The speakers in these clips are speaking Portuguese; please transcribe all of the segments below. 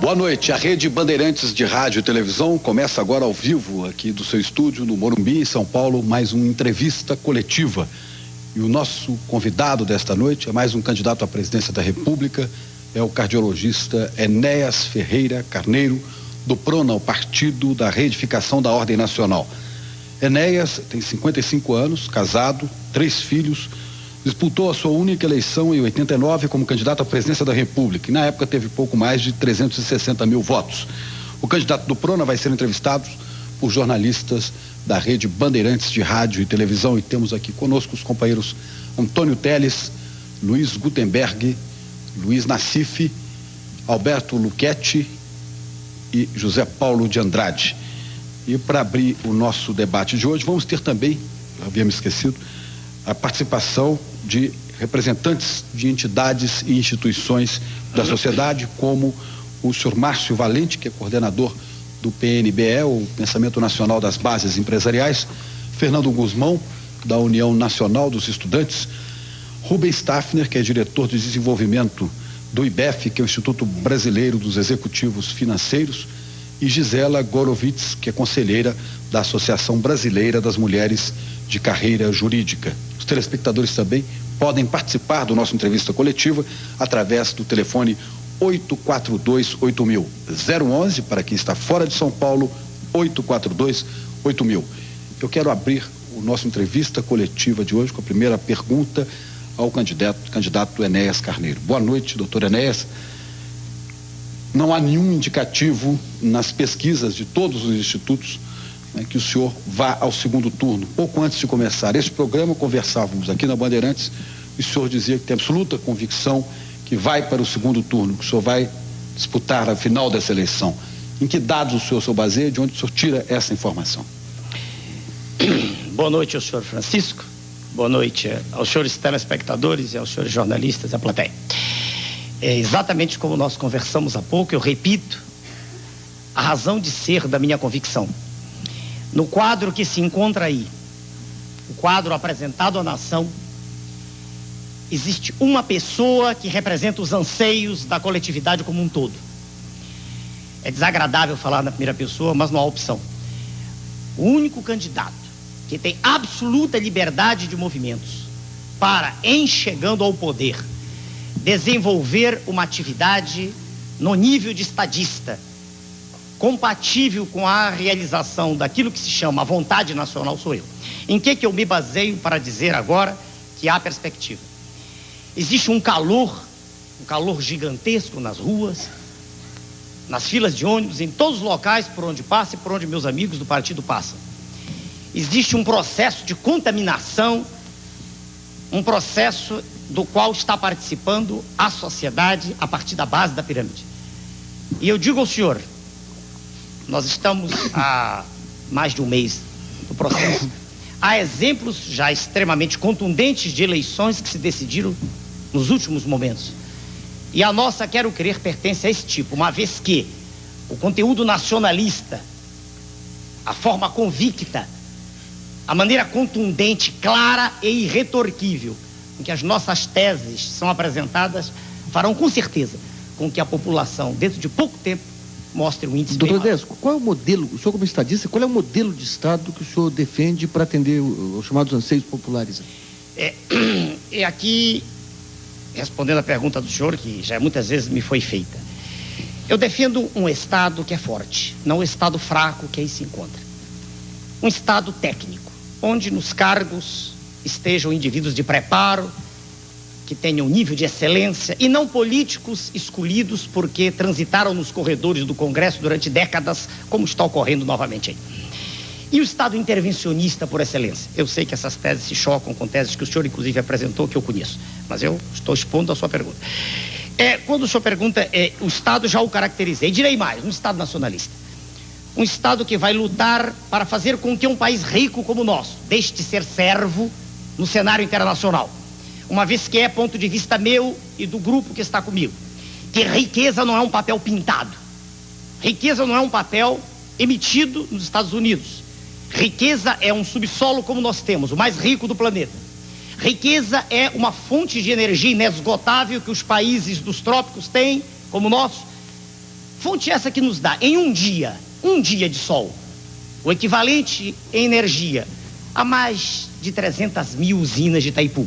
Boa noite. A Rede Bandeirantes de Rádio e Televisão começa agora ao vivo aqui do seu estúdio no Morumbi, em São Paulo, mais uma entrevista coletiva. E o nosso convidado desta noite é mais um candidato à presidência da República, é o cardiologista Enéas Ferreira Carneiro, do PRONA, o Partido da Reedificação da Ordem Nacional. Enéas tem 55 anos, casado, 3 filhos, disputou a sua única eleição em 89 como candidato à presidência da República e na época teve pouco mais de 360 mil votos. O candidato do PRONA vai ser entrevistado por jornalistas da Rede Bandeirantes de Rádio e Televisão e temos aqui conosco os companheiros Antônio Teles, Luiz Gutenberg, Luiz Nassif, Alberto Luchetti e José Paulo de Andrade. E para abrir o nosso debate de hoje, vamos ter também, havia me esquecido, a participação de representantes de entidades e instituições da sociedade, como o senhor Márcio Valente, que é coordenador do PNBE, o Pensamento Nacional das Bases Empresariais, Fernando Guzmão, da União Nacional dos Estudantes, Rubens Staffner, que é diretor de desenvolvimento do IBEF, que é o Instituto Brasileiro dos Executivos Financeiros, e Gisela Gorovitz, que é conselheira da Associação Brasileira das Mulheres de Carreira Jurídica. Os telespectadores também podem participar do nosso entrevista coletiva através do telefone 842-8000, 011 para quem está fora de São Paulo, 842-8000. Eu quero abrir o nosso entrevista coletiva de hoje com a primeira pergunta ao candidato Enéas Carneiro. Boa noite, doutor Enéas. Não há nenhum indicativo nas pesquisas de todos os institutos, né, que o senhor vá ao segundo turno. Pouco antes de começar este programa, conversávamos aqui na Bandeirantes e o senhor dizia que tem absoluta convicção que vai para o segundo turno, que o senhor vai disputar a final dessa eleição. Em que dados o senhor se baseia, de onde o senhor tira essa informação? Boa noite ao senhor Francisco, boa noite aos senhores telespectadores e aos senhores jornalistas e à plateia. É exatamente como nós conversamos há pouco, eu repito a razão de ser da minha convicção. No quadro que se encontra aí, o quadro apresentado à nação, existe uma pessoa que representa os anseios da coletividade como um todo. É desagradável falar na primeira pessoa, mas não há opção. O único candidato que tem absoluta liberdade de movimentos para, em chegando ao poder, desenvolver uma atividade no nível de estadista, compatível com a realização daquilo que se chama a vontade nacional, sou eu. Em que eu me baseio para dizer agora que há perspectiva? Existe um calor gigantesco nas ruas, nas filas de ônibus, em todos os locais por onde passa e por onde meus amigos do partido passam. Existe um processo de contaminação, um processo do qual está participando a sociedade a partir da base da pirâmide. E eu digo ao senhor, nós estamos há mais de um mês no processo. Há exemplos já extremamente contundentes de eleições que se decidiram nos últimos momentos. E a nossa, quero crer, pertence a esse tipo, uma vez que o conteúdo nacionalista, a forma convicta, a maneira contundente, clara e irretorquível em que as nossas teses são apresentadas, farão com certeza com que a população, dentro de pouco tempo, mostre um índice bem Doutor maior. Desco, qual é o modelo, o senhor como estadista, qual é o modelo de Estado que o senhor defende para atender os chamados anseios populares? E aqui, respondendo a pergunta do senhor, que já muitas vezes me foi feita, eu defendo um Estado que é forte, não um Estado fraco que aí se encontra. Um Estado técnico, onde nos cargos estejam indivíduos de preparo, que tenham nível de excelência, e não políticos escolhidos porque transitaram nos corredores do Congresso durante décadas, como está ocorrendo novamente aí. E o Estado intervencionista por excelência. Eu sei que essas teses se chocam com teses que o senhor inclusive apresentou, que eu conheço, mas eu estou expondo a sua pergunta. Quando o senhor pergunta, o Estado já o caracterizei, direi mais, um Estado nacionalista. Um Estado que vai lutar para fazer com que um país rico como o nosso deixe de ser servo no cenário internacional. Uma vez que é ponto de vista meu e do grupo que está comigo, que riqueza não é um papel pintado. Riqueza não é um papel emitido nos Estados Unidos. Riqueza é um subsolo como nós temos, o mais rico do planeta. Riqueza é uma fonte de energia inesgotável que os países dos trópicos têm, como o nosso, Fonte essa que nos dá, em um dia de sol, o equivalente em energia a mais de 300 mil usinas de Itaipu.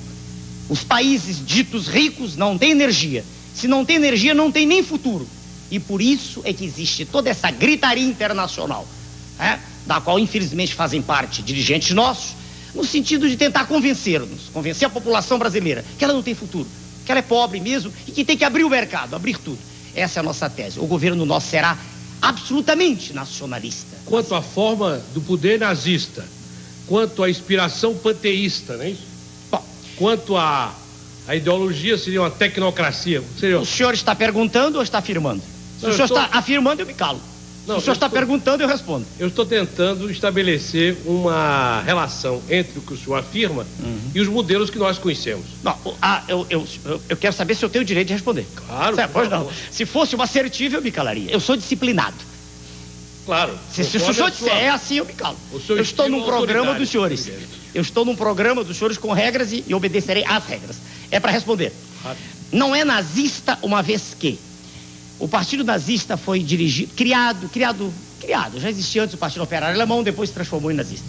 Os países ditos ricos não têm energia. Se não tem energia, não tem nem futuro. E por isso é que existe toda essa gritaria internacional, da qual infelizmente fazem parte dirigentes nossos, no sentido de tentar convencer a população brasileira que ela não tem futuro, que ela é pobre mesmo e que tem que abrir o mercado, abrir tudo. Essa é a nossa tese. O governo nosso será absolutamente nacionalista. Quanto à forma do poder nazista, quanto à inspiração panteísta, não é isso? Bom, quanto à ideologia, seria uma tecnocracia. Seria... O senhor está perguntando ou está afirmando? Se o senhor está afirmando, eu me calo. Se o senhor está perguntando, eu respondo. Eu estou tentando estabelecer uma relação entre o que o senhor afirma e os modelos que nós conhecemos. Não, eu quero saber se eu tenho o direito de responder. Claro. Certo, pois não. Se fosse uma assertiva, eu me calaria. Eu sou disciplinado. Claro. Se o senhor disser é assim, eu me calo. Eu estou num programa dos senhores. Eu estou num programa dos senhores com regras e obedecerei às regras. É para responder. Não é nazista uma vez que o partido nazista foi criado, já existia antes o Partido Operário Alemão, depois se transformou em nazista.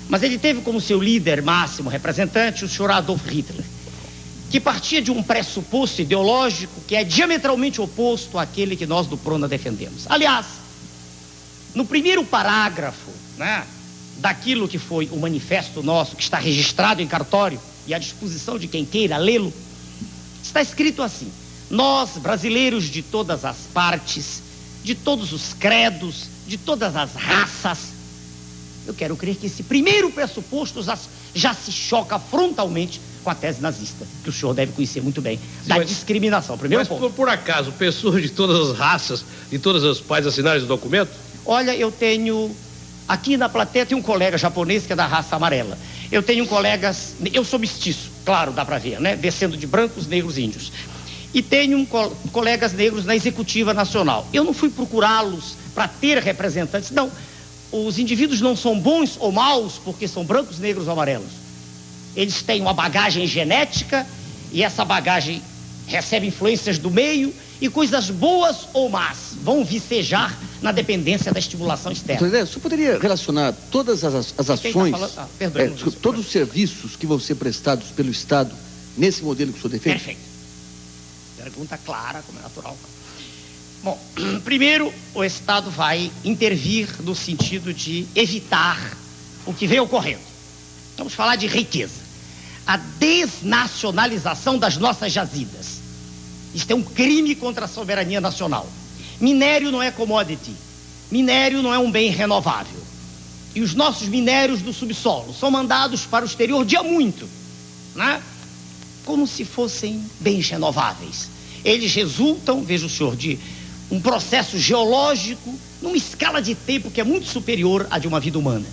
Mas ele teve como seu líder máximo representante o senhor Adolf Hitler, que partia de um pressuposto ideológico que é diametralmente oposto àquele que nós do Prona defendemos. Aliás, no primeiro parágrafo, daquilo que foi o manifesto nosso, que está registrado em cartório e à disposição de quem queira lê-lo, está escrito assim: nós, brasileiros de todas as partes, de todos os credos, de todas as raças. Eu quero crer que esse primeiro pressuposto já se choca frontalmente com a tese nazista, que o senhor deve conhecer muito bem, da discriminação. Primeiro ponto. Por acaso, pessoas de todas as raças, de todas as partes assinaram esse documento? Olha, eu tenho... Aqui na plateia tem um colega japonês que é da raça amarela. Eu tenho colegas... Eu sou mestiço, claro, dá pra ver, descendo de brancos, negros e índios. E tenho colegas negros na Executiva Nacional. Eu não fui procurá-los para ter representantes, não. Os indivíduos não são bons ou maus porque são brancos, negros ou amarelos. Eles têm uma bagagem genética e essa bagagem recebe influências do meio e coisas boas ou más vão vicejar na dependência da estimulação externa. Então, o senhor poderia relacionar todas as ações, todos os serviços que vão ser prestados pelo Estado nesse modelo que o senhor defende? Perfeito. Pergunta clara, como é natural. Bom, primeiro, o Estado vai intervir no sentido de evitar o que vem ocorrendo. Vamos falar de riqueza. A desnacionalização das nossas jazidas. Isto é um crime contra a soberania nacional. Minério não é commodity. Minério não é um bem renovável. E os nossos minérios do subsolo são mandados para o exterior de há muito, como se fossem bens renováveis. Eles resultam, veja o senhor, de um processo geológico numa escala de tempo que é muito superior à de uma vida humana.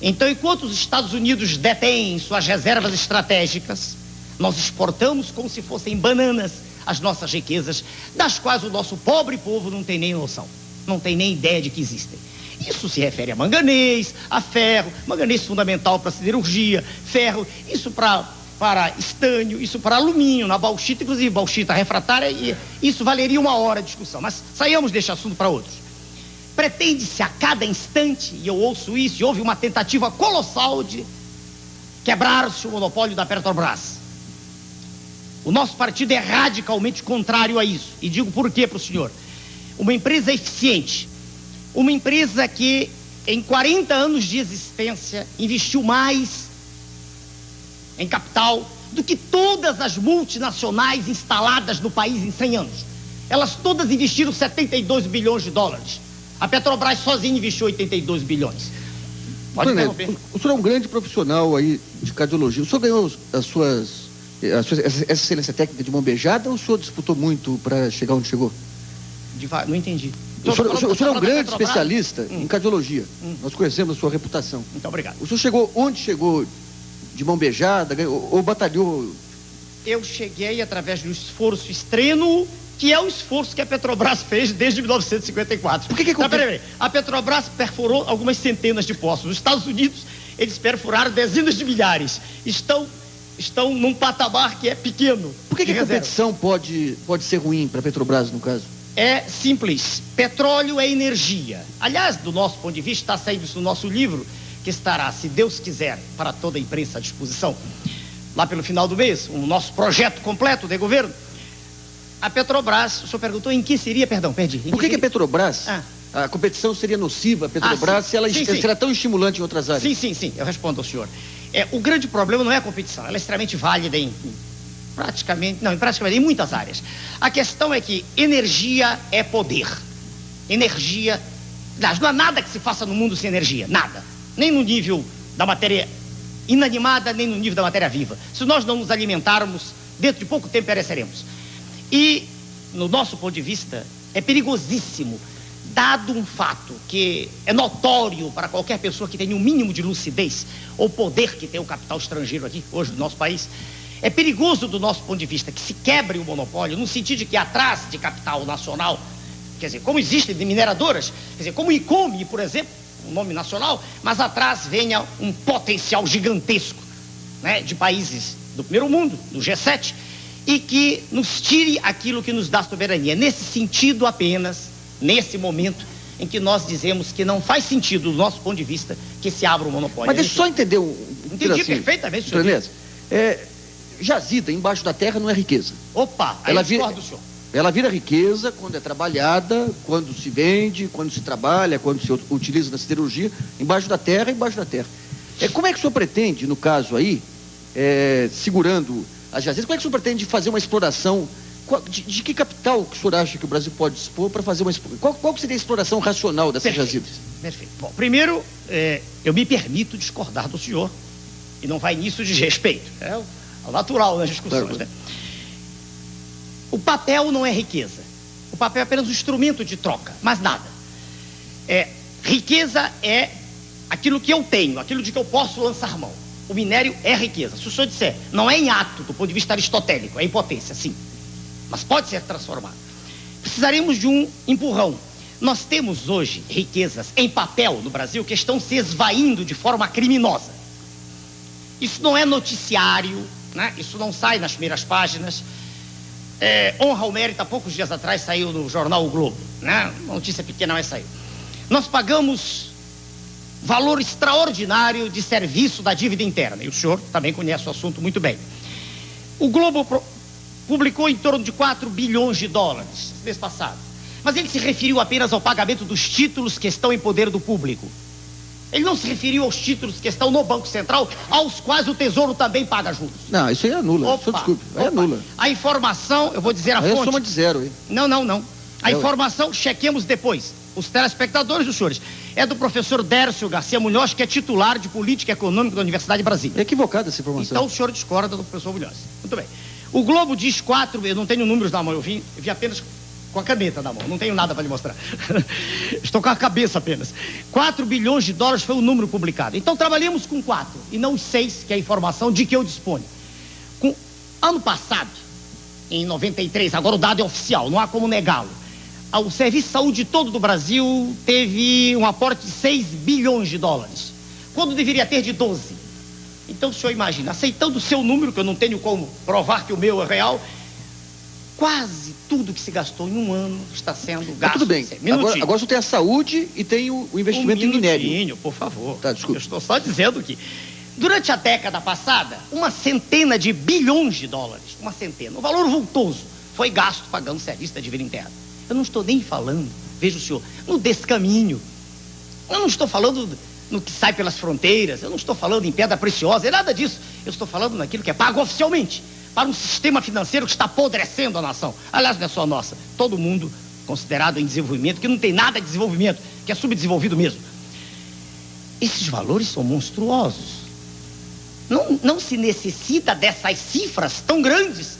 Então, enquanto os Estados Unidos detêm suas reservas estratégicas, nós exportamos como se fossem bananas as nossas riquezas, das quais o nosso pobre povo não tem nem noção, não tem nem ideia de que existem. Isso se refere a manganês, a ferro, manganês fundamental para siderurgia, ferro, isso para estânio, isso para alumínio, na bauxita, inclusive bauxita refratária, e isso valeria uma hora de discussão, mas saiamos deste assunto para outros. Pretende-se a cada instante, e eu ouço isso, e houve uma tentativa colossal de quebrar-se o monopólio da Petrobras. O nosso partido é radicalmente contrário a isso, e digo por quê para o senhor. Uma empresa eficiente, uma empresa que em 40 anos de existência investiu mais em capital do que todas as multinacionais instaladas no país em 100 anos. Elas todas investiram 72 bilhões de dólares. A Petrobras sozinha investiu 82 bilhões. Pode interromper. O senhor é um grande profissional aí de cardiologia. O senhor ganhou essa excelência técnica de mão beijada ou o senhor disputou muito para chegar onde chegou? Não entendi. O senhor é um grande especialista em cardiologia. Nós conhecemos a sua reputação. Muito obrigado. O senhor chegou onde chegou? De mão beijada, ou batalhou? Eu cheguei através de um esforço extremo, que é o esforço que a Petrobras fez desde 1954. Por que peraí. A Petrobras perfurou algumas centenas de poços. Nos Estados Unidos, eles perfuraram dezenas de milhares. Estão num patamar que é pequeno. Por que a competição pode ser ruim para a Petrobras, no caso? é simples. Petróleo é energia. Aliás, do nosso ponto de vista, está saindo isso no nosso livro, que estará, se Deus quiser, para toda a imprensa à disposição, lá pelo final do mês, o nosso projeto completo de governo. A Petrobras, o senhor perguntou em que seria, perdão, perdi. Por que a Petrobras, a competição seria nociva a Petrobras se ela será tão estimulante em outras áreas? Sim, eu respondo ao senhor. O grande problema não é a competição, ela é extremamente válida em muitas áreas. A questão é que energia é poder. Energia, não há nada que se faça no mundo sem energia, nada. Nem no nível da matéria inanimada, nem no nível da matéria viva. Se nós não nos alimentarmos, dentro de pouco tempo pereceremos. E, no nosso ponto de vista, é perigosíssimo, dado um fato que é notório para qualquer pessoa que tenha um mínimo de lucidez ou poder que tem o capital estrangeiro aqui, hoje, no nosso país. É perigoso, do nosso ponto de vista, que se quebre o monopólio, no sentido de que atrás de capital nacional, quer dizer, como existem de mineradoras, quer dizer, como o ICOME, por exemplo, um nome nacional, mas atrás venha um potencial gigantesco, né, de países do primeiro mundo, do G7, e que nos tire aquilo que nos dá soberania. Nesse sentido apenas, nesse momento em que nós dizemos que não faz sentido, do nosso ponto de vista, que se abra o monopólio. Mas deixa eu só entender Entendi perfeitamente, senhor. Jazida embaixo da terra não é riqueza. Opa, aí eu discordo do senhor. Ela vira riqueza quando é trabalhada, quando se vende, quando se trabalha, quando se utiliza na siderurgia, embaixo da terra. Como é que o senhor pretende, no caso aí, segurando as jazidas, como é que o senhor pretende fazer uma exploração? De que capital que o senhor acha que o Brasil pode dispor para fazer uma exploração? Qual seria a exploração racional dessas jazidas? Perfeito. Bom, primeiro, eu me permito discordar do senhor, e não vai nisso de respeito. É o natural nas discussões, claro, né? O papel não é riqueza. O papel é apenas um instrumento de troca, mais nada. Riqueza é aquilo que eu tenho, aquilo de que eu posso lançar mão. O minério é riqueza. Se o senhor disser, não é em ato, do ponto de vista aristotélico, é em potência, sim. Mas pode ser transformado. Precisaremos de um empurrão. Nós temos hoje riquezas em papel no Brasil que estão se esvaindo de forma criminosa. Isso não é noticiário, né? Isso não sai nas primeiras páginas. Honra ao mérito, há poucos dias atrás saiu no jornal O Globo, né? Uma notícia pequena, mas saiu. Nós pagamos valor extraordinário de serviço da dívida interna, e o senhor também conhece o assunto muito bem. O Globo publicou em torno de 4 bilhões de dólares mês passado, mas ele se referiu apenas ao pagamento dos títulos que estão em poder do público. Ele não se referiu aos títulos que estão no Banco Central, aos quais o Tesouro também paga juros. Não, isso aí anula. Desculpe, aí anula. A informação, eu vou dizer a fonte. É soma de zero, hein? Não. A informação, chequemos depois. Os telespectadores, os senhores, é do professor Dércio Garcia Munhoz, que é titular de Política Econômica da Universidade de Brasília. É equivocada essa informação. Então o senhor discorda do professor Munhoz. Muito bem. O Globo diz 4, eu não tenho números na mão, eu vi apenas com a caneta na mão, não tenho nada para lhe mostrar. Estou com a cabeça apenas. 4 bilhões de dólares foi o número publicado. Então trabalhamos com 4 e não os 6, que é a informação de que eu disponho. Ano passado, em 93, agora o dado é oficial, não há como negá-lo. O Serviço de Saúde todo do Brasil teve um aporte de 6 bilhões de dólares, quando deveria ter de 12. Então o senhor imagina, aceitando o seu número, que eu não tenho como provar que o meu é real, quase tudo que se gastou em um ano está sendo gasto. Tudo bem. Agora você tem a saúde e tem o investimento em minério. Por favor. Tá, desculpa. Eu estou só dizendo que, durante a década passada, 100 bilhões de dólares, 100, um valor vultoso, foi gasto pagando serviço da dívida interna. Eu não estou nem falando, veja o senhor, no descaminho. Eu não estou falando no que sai pelas fronteiras, eu não estou falando em pedra preciosa, é nada disso. Eu estou falando naquilo que é pago oficialmente, para um sistema financeiro que está apodrecendo a nação. Aliás, não é só a nossa, todo mundo considerado em desenvolvimento, que não tem nada de desenvolvimento, que é subdesenvolvido mesmo. Esses valores são monstruosos. Não se necessita dessas cifras tão grandes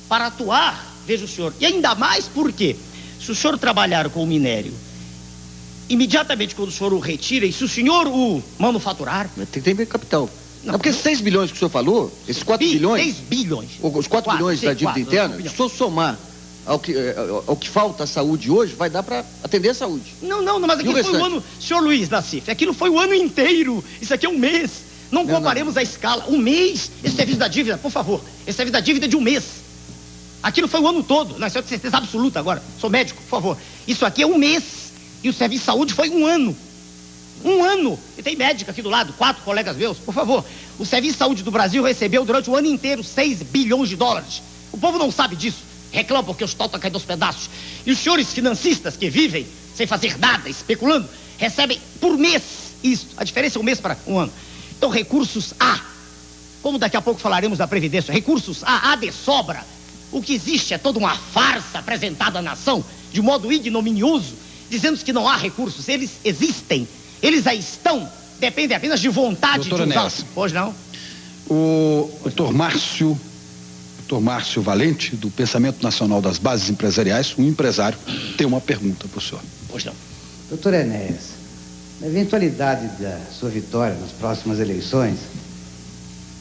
para atuar, veja o senhor. E ainda mais porque, se o senhor trabalhar com o minério, imediatamente quando o senhor o retira, e se o senhor o manufaturar... Tem que ter capital. Não, porque esses 6 bilhões que o senhor falou, esses 4 bilhões... 6 bilhões. Os 4 bilhões da dívida interna, se o senhor somar ao que falta à saúde hoje, vai dar para atender a saúde. Não, mas aquilo foi o ano... Senhor Luiz Nassif, aquilo foi o ano inteiro. Isso aqui é um mês. Não comparemos a escala. Um mês, esse serviço da dívida, por favor, esse serviço da dívida é de um mês. Aquilo foi o ano todo. Não, isso é de certeza absoluta agora. Sou médico, por favor. Isso aqui é um mês. E o serviço de saúde foi um ano. Um ano. E tem médico aqui do lado, 4 colegas meus. Por favor. O serviço de saúde do Brasil recebeu durante o ano inteiro 6 bilhões de dólares. O povo não sabe disso. Reclama porque o hospital está caindo aos pedaços. E os senhores financistas que vivem sem fazer nada, especulando, recebem por mês isso. A diferença é um mês para um ano. Então, recursos há. Como daqui a pouco falaremos da Previdência, recursos há de sobra. O que existe é toda uma farsa apresentada à nação, de modo ignominioso, dizendo que não há recursos. Eles existem, eles aí estão, dependem apenas de vontade de usá-los. Pois não? O doutor Márcio Valente, do Pensamento Nacional das Bases Empresariais, um empresário, tem uma pergunta para o senhor. Pois não. Doutor Enéas, na eventualidade da sua vitória nas próximas eleições,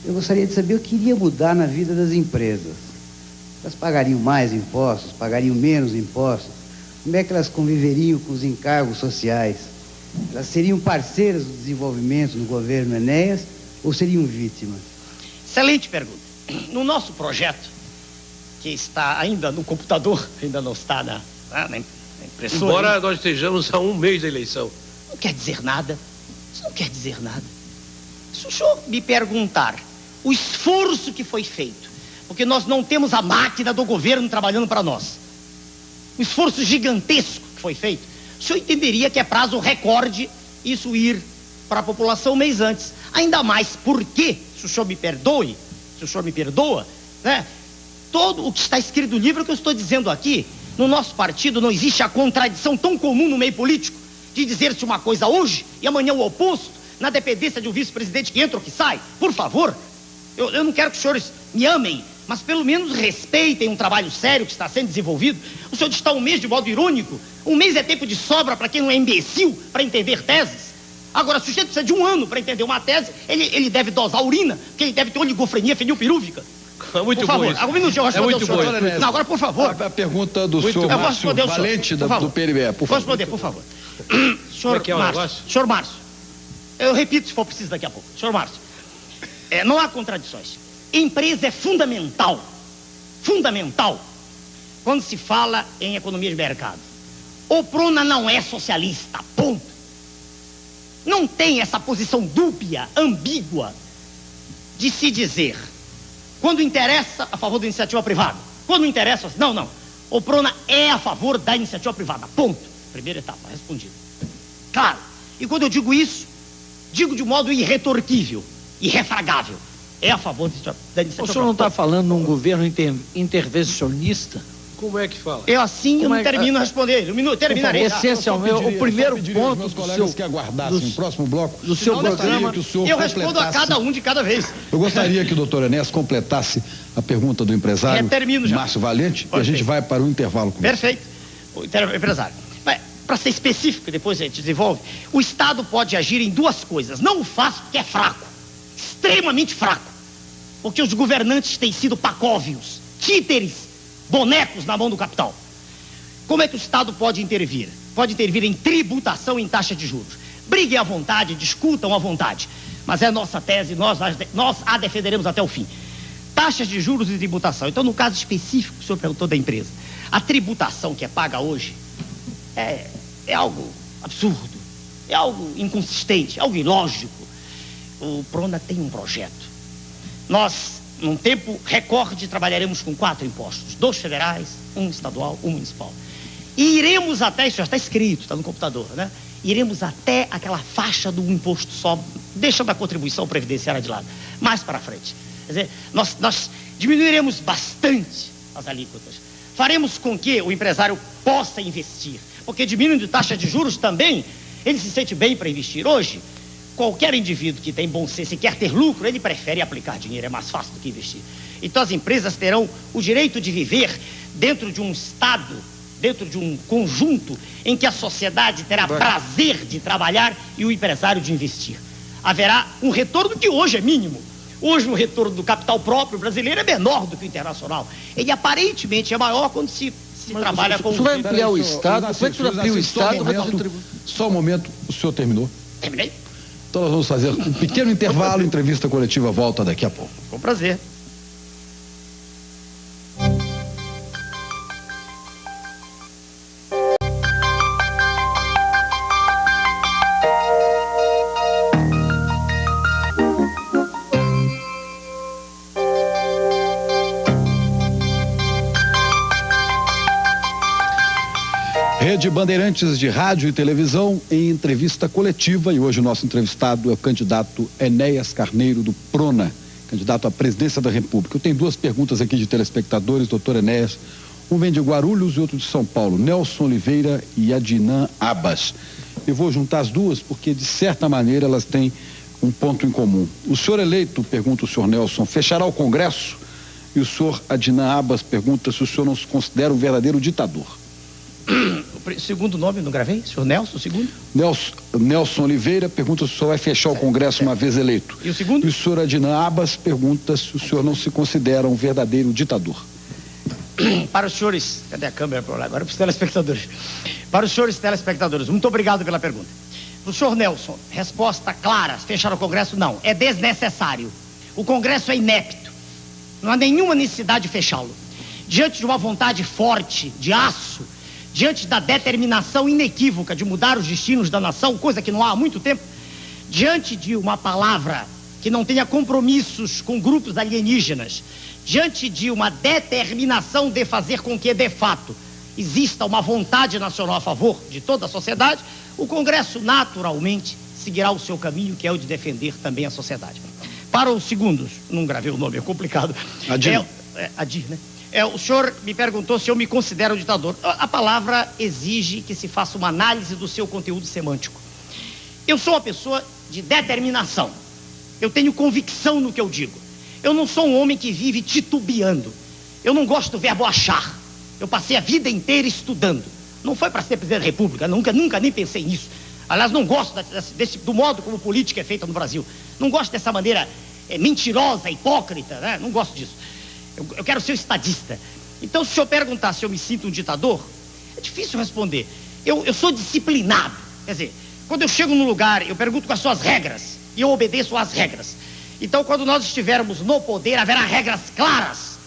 eu gostaria de saber o que iria mudar na vida das empresas. Elas pagariam mais impostos, pagariam menos impostos? Como é que elas conviveriam com os encargos sociais? Elas seriam parceiras do desenvolvimento no governo Enéas ou seriam vítimas? Excelente pergunta. No nosso projeto, que está ainda no computador, ainda não está na impressora. Embora nós estejamos a um mês da eleição. Não quer dizer nada. Isso não quer dizer nada. Se o senhor me perguntar o esforço que foi feito, porque nós não temos a máquina do governo trabalhando para nós, o esforço gigantesco que foi feito, o senhor entenderia que é prazo recorde isso ir para a população um mês antes. Ainda mais porque, se o senhor me perdoe, se o senhor me perdoa, né? Todo o que está escrito no livro que eu estou dizendo aqui, no nosso partido não existe a contradição tão comum no meio político de dizer-se uma coisa hoje e amanhã o oposto, na dependência de um vice-presidente que entra ou que sai. Por favor, eu não quero que os senhores me amem, mas pelo menos respeitem um trabalho sério que está sendo desenvolvido. O senhor está um mês de modo irônico. Um mês é tempo de sobra para quem não é imbecil para entender teses. Agora, se o sujeito precisa de um ano para entender uma tese, ele deve dosar urina, porque ele deve ter oligofrenia fenilpirúvica. Muito por favor, bom. Um minutinho, eu respondo ao senhor. Não, agora, por favor. A pergunta do senhor Márcio Valente, do PNB, por favor. Posso responder, por favor. Senhor Márcio, eu repito se for preciso daqui a pouco. Senhor Márcio, não há contradições. Empresa é fundamental, quando se fala em economia de mercado. O Prona não é socialista, ponto. Não tem essa posição dúbia, ambígua, de se dizer, quando interessa, a favor da iniciativa privada. Quando interessa, não. O Prona é a favor da iniciativa privada, ponto. Primeira etapa, respondido. Claro, e quando eu digo isso, digo de modo irretorquível, irrefragável. É a favor da iniciativa privada. O senhor não está falando num governo intervencionista? Como é que fala? Eu assim eu não termino a responder. Terminarei. Essencialmente, o primeiro ponto meus colegas que aguardassem o próximo bloco do seu programa, eu respondo a cada um de cada vez. Eu gostaria que o doutor Enéas completasse a pergunta do empresário Márcio Valente e a gente vai para o intervalo. Perfeito. O empresário. Para ser específico, depois a gente desenvolve, o Estado pode agir em duas coisas. Não o faz porque é fraco, extremamente fraco, porque os governantes têm sido pacóvios, títeres, bonecos na mão do capital. Como é que o Estado pode intervir? Pode intervir em tributação e em taxa de juros. Briguem à vontade, discutam à vontade, mas é nossa tese, nós a defenderemos até o fim. Taxas de juros e tributação. Então, no caso específico, o senhor perguntou da empresa, a tributação que é paga hoje é algo absurdo, é algo inconsistente, algo ilógico. O Prona tem um projeto. Nós, num tempo recorde, trabalharemos com 4 impostos, 2 federais, 1 estadual, 1 municipal. E iremos até, isso já está escrito, está no computador, né? Iremos até aquela faixa do imposto só, deixando a contribuição previdenciária de lado, mais para frente. Quer dizer, nós diminuiremos bastante as alíquotas. Faremos com que o empresário possa investir, porque diminuindo taxa de juros também, ele se sente bem para investir. Hoje, qualquer indivíduo que tem bom senso e quer ter lucro, ele prefere aplicar dinheiro, é mais fácil do que investir. Então as empresas terão o direito de viver dentro de um Estado, dentro de um conjunto em que a sociedade terá prazer de trabalhar e o empresário de investir. Haverá um retorno que hoje é mínimo. Hoje o retorno do capital próprio brasileiro é menor do que o internacional. Ele aparentemente é maior quando se trabalha com... Você vai ampliar o Estado? Vai ampliar o Estado? Só um momento, o senhor terminou? Terminei. Então nós vamos fazer um pequeno intervalo, entrevista coletiva volta daqui a pouco. Com prazer. Rede Bandeirantes de Rádio e Televisão em entrevista coletiva, e hoje o nosso entrevistado é o candidato Enéas Carneiro do Prona, candidato à presidência da República. Eu tenho duas perguntas aqui de telespectadores, doutor Enéas. Um vem de Guarulhos e outro de São Paulo, Nelson Oliveira e Adnan Abbas. Eu vou juntar as duas porque, de certa maneira, elas têm um ponto em comum. O senhor eleito, pergunta o senhor Nelson, fechará o Congresso? E o senhor Adnan Abbas pergunta se o senhor não se considera um verdadeiro ditador. O segundo nome não gravei? Senhor Nelson, o segundo? Nelson Oliveira pergunta se o senhor vai fechar o Congresso uma vez eleito. E o segundo? E o senhor Adnan Abbas pergunta se o senhor não se considera um verdadeiro ditador. Para os senhores, cadê a câmera para lá agora? Para os telespectadores. Para os senhores telespectadores, muito obrigado pela pergunta. Para o senhor Nelson, resposta clara: fechar o Congresso não, é desnecessário. O Congresso é inepto, não há nenhuma necessidade de fechá-lo. Diante de uma vontade forte, de aço, diante da determinação inequívoca de mudar os destinos da nação, coisa que não há muito tempo, diante de uma palavra que não tenha compromissos com grupos alienígenas, diante de uma determinação de fazer com que, de fato, exista uma vontade nacional a favor de toda a sociedade, o Congresso naturalmente seguirá o seu caminho, que é o de defender também a sociedade. Para os segundos, não gravei o nome, é complicado. Adir. Adir, né? O senhor me perguntou se eu me considero ditador. A palavra exige que se faça uma análise do seu conteúdo semântico. Eu sou uma pessoa de determinação. Eu tenho convicção no que eu digo. Eu não sou um homem que vive titubeando. Eu não gosto do verbo achar. Eu passei a vida inteira estudando. Não foi para ser presidente da República, nunca nem pensei nisso. Aliás, não gosto do modo como política é feita no Brasil. Não gosto dessa maneira mentirosa, hipócrita, né? Não gosto disso. Eu quero ser estadista. Então, se o senhor perguntar se eu me sinto um ditador, é difícil responder. Eu sou disciplinado. Quer dizer, quando eu chego num lugar, eu pergunto quais são as regras, e eu obedeço às regras. Então, quando nós estivermos no poder, haverá regras claras.